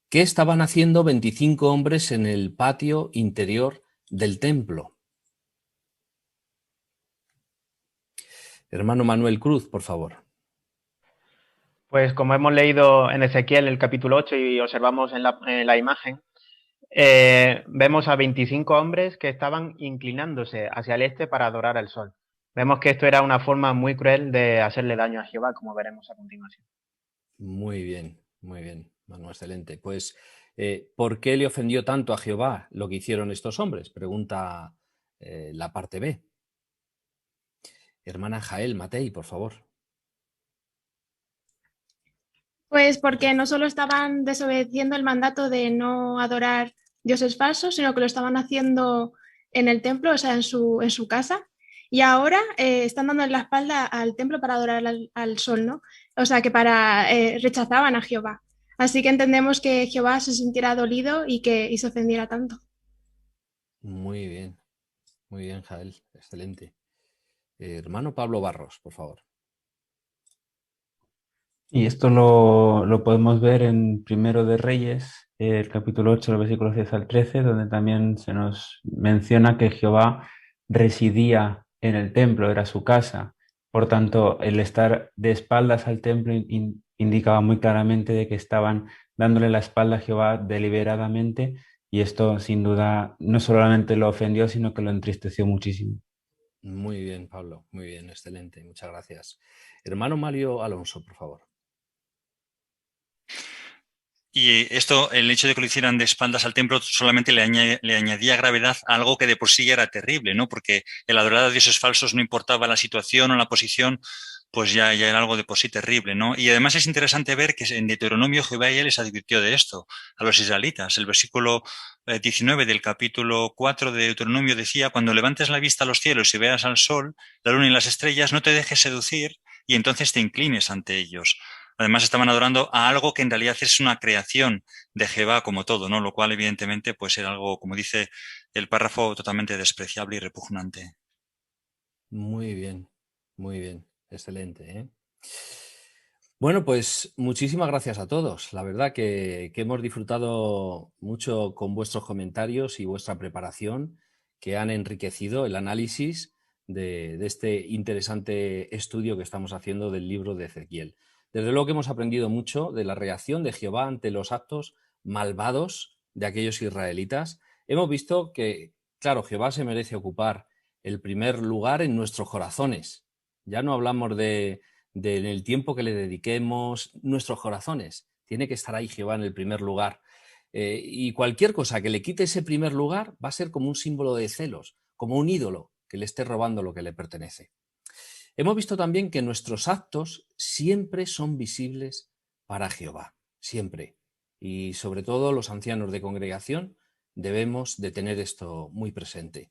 ¿qué estaban haciendo 25 hombres en el patio interior del templo? Hermano Manuel Cruz, por favor. Pues como hemos leído en Ezequiel el capítulo 8 y observamos en la imagen, vemos a 25 hombres que estaban inclinándose hacia el este para adorar al sol. Vemos que esto era una forma muy cruel de hacerle daño a Jehová, como veremos a continuación. Muy bien, Manu, excelente. Pues, ¿por qué le ofendió tanto a Jehová lo que hicieron estos hombres? Pregunta la parte B. Hermana Jael Matei, por favor. Pues porque no solo estaban desobedeciendo el mandato de no adorar dioses falsos, sino que lo estaban haciendo en el templo, o sea, en su casa. Y ahora están dando la espalda al templo para adorar al sol, ¿no? O sea, que rechazaban a Jehová. Así que entendemos que Jehová se sintiera dolido y se ofendiera tanto. Muy bien, Jael, excelente. Hermano Pablo Barros, por favor. Y esto lo podemos ver en Primero de Reyes, el capítulo 8, los versículos 10 al 13, donde también se nos menciona que Jehová residía en el templo, era su casa. Por tanto, el estar de espaldas al templo indicaba muy claramente de que estaban dándole la espalda a Jehová deliberadamente, y esto sin duda no solamente lo ofendió, sino que lo entristeció muchísimo. Muy bien, Pablo, muy bien, excelente, muchas gracias. Hermano Mario Alonso, por favor. Y esto, el hecho de que lo hicieran de espaldas al templo, solamente le añadía gravedad a algo que de por sí era terrible, ¿no? Porque el adorar a dioses falsos, no importaba la situación o la posición, pues ya era algo de por sí terrible, ¿no? Y además es interesante ver que en Deuteronomio Jehová ya les advirtió de esto a los israelitas. El versículo 19 del capítulo 4 de Deuteronomio decía: cuando levantes la vista a los cielos y veas al sol, la luna y las estrellas, no te dejes seducir y entonces te inclines ante ellos. Además estaban adorando a algo que en realidad es una creación de Jehová como todo, ¿no? Lo cual evidentemente pues era algo, como dice el párrafo, totalmente despreciable y repugnante. Muy bien, excelente, ¿eh? Bueno, pues muchísimas gracias a todos. La verdad que hemos disfrutado mucho con vuestros comentarios y vuestra preparación, que han enriquecido el análisis de este interesante estudio que estamos haciendo del libro de Ezequiel. Desde luego que hemos aprendido mucho de la reacción de Jehová ante los actos malvados de aquellos israelitas. Hemos visto que claro, Jehová se merece ocupar el primer lugar en nuestros corazones. Ya no hablamos en el tiempo que le dediquemos, nuestros corazones. Tiene que estar ahí Jehová en el primer lugar. Y cualquier cosa que le quite ese primer lugar va a ser como un símbolo de celos, como un ídolo que le esté robando lo que le pertenece. Hemos visto también que nuestros actos siempre son visibles para Jehová, siempre. Y sobre todo los ancianos de congregación debemos de tener esto muy presente.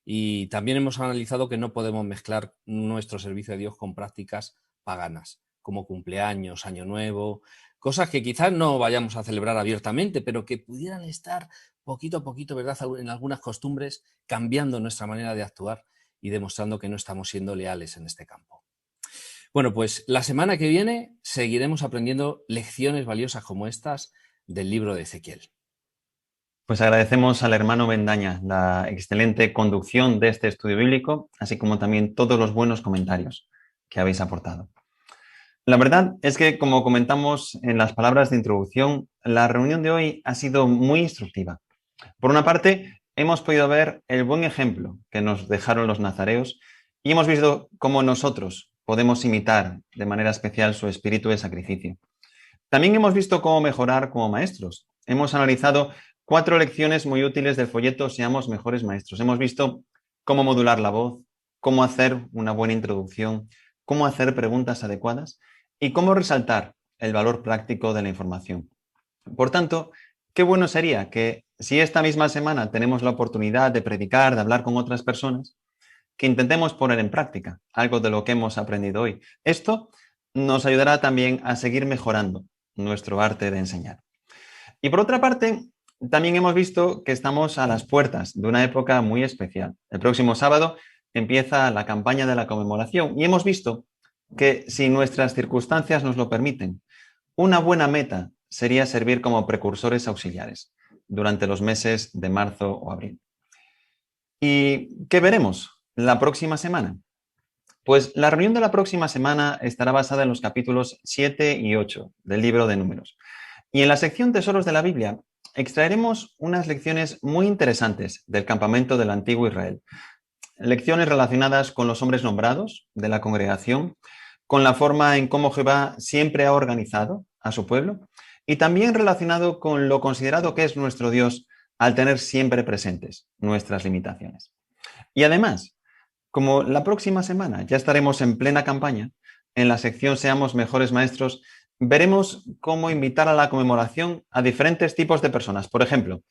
Y también hemos analizado que no podemos mezclar nuestro servicio a Dios con prácticas paganas, como cumpleaños, Año Nuevo, cosas que quizás no vayamos a celebrar abiertamente, pero que pudieran estar poquito a poquito, ¿verdad?, en algunas costumbres, cambiando nuestra manera de actuar y demostrando que no estamos siendo leales en este campo. Bueno, pues la semana que viene seguiremos aprendiendo lecciones valiosas como estas del libro de Ezequiel. Pues agradecemos al hermano Bendaña la excelente conducción de este estudio bíblico, así como también todos los buenos comentarios que habéis aportado. La verdad es que, como comentamos en las palabras de introducción, la reunión de hoy ha sido muy instructiva. Por una parte, hemos podido ver el buen ejemplo que nos dejaron los nazareos y hemos visto cómo nosotros podemos imitar de manera especial su espíritu de sacrificio. También hemos visto cómo mejorar como maestros. Hemos analizado 4 lecciones muy útiles del folleto Seamos Mejores Maestros. Hemos visto cómo modular la voz, cómo hacer una buena introducción, cómo hacer preguntas adecuadas y cómo resaltar el valor práctico de la información. Por tanto, qué bueno sería que si esta misma semana tenemos la oportunidad de predicar, de hablar con otras personas, que intentemos poner en práctica algo de lo que hemos aprendido hoy. Esto nos ayudará también a seguir mejorando nuestro arte de enseñar. Y por otra parte, también hemos visto que estamos a las puertas de una época muy especial. El próximo sábado empieza la campaña de la conmemoración y hemos visto que, si nuestras circunstancias nos lo permiten, una buena meta sería servir como precursores auxiliares durante los meses de marzo o abril. ¿Y qué veremos la próxima semana? Pues la reunión de la próxima semana estará basada en los capítulos 7 y 8 del libro de Números. Y en la sección Tesoros de la Biblia extraeremos unas lecciones muy interesantes del campamento del antiguo Israel. Lecciones relacionadas con los hombres nombrados de la congregación, con la forma en cómo Jehová siempre ha organizado a su pueblo y también relacionado con lo considerado que es nuestro Dios al tener siempre presentes nuestras limitaciones. Y además, como la próxima semana ya estaremos en plena campaña, en la sección Seamos Mejores Maestros, veremos cómo invitar a la conmemoración a diferentes tipos de personas. Por ejemplo,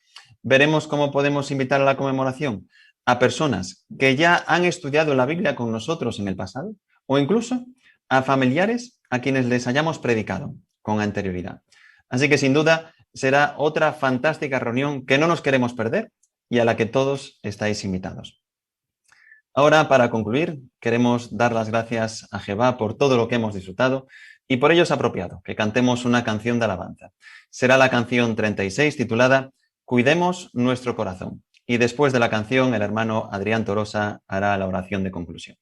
veremos cómo podemos invitar a la conmemoración a personas que ya han estudiado la Biblia con nosotros en el pasado o incluso a familiares a quienes les hayamos predicado con anterioridad. Así que sin duda será otra fantástica reunión que no nos queremos perder y a la que todos estáis invitados. Ahora, para concluir, queremos dar las gracias a Jehová por todo lo que hemos disfrutado y por ello es apropiado que cantemos una canción de alabanza. Será la canción 36 titulada Cuidemos nuestro corazón. Y después de la canción, el hermano Adrián Torosa hará la oración de conclusión.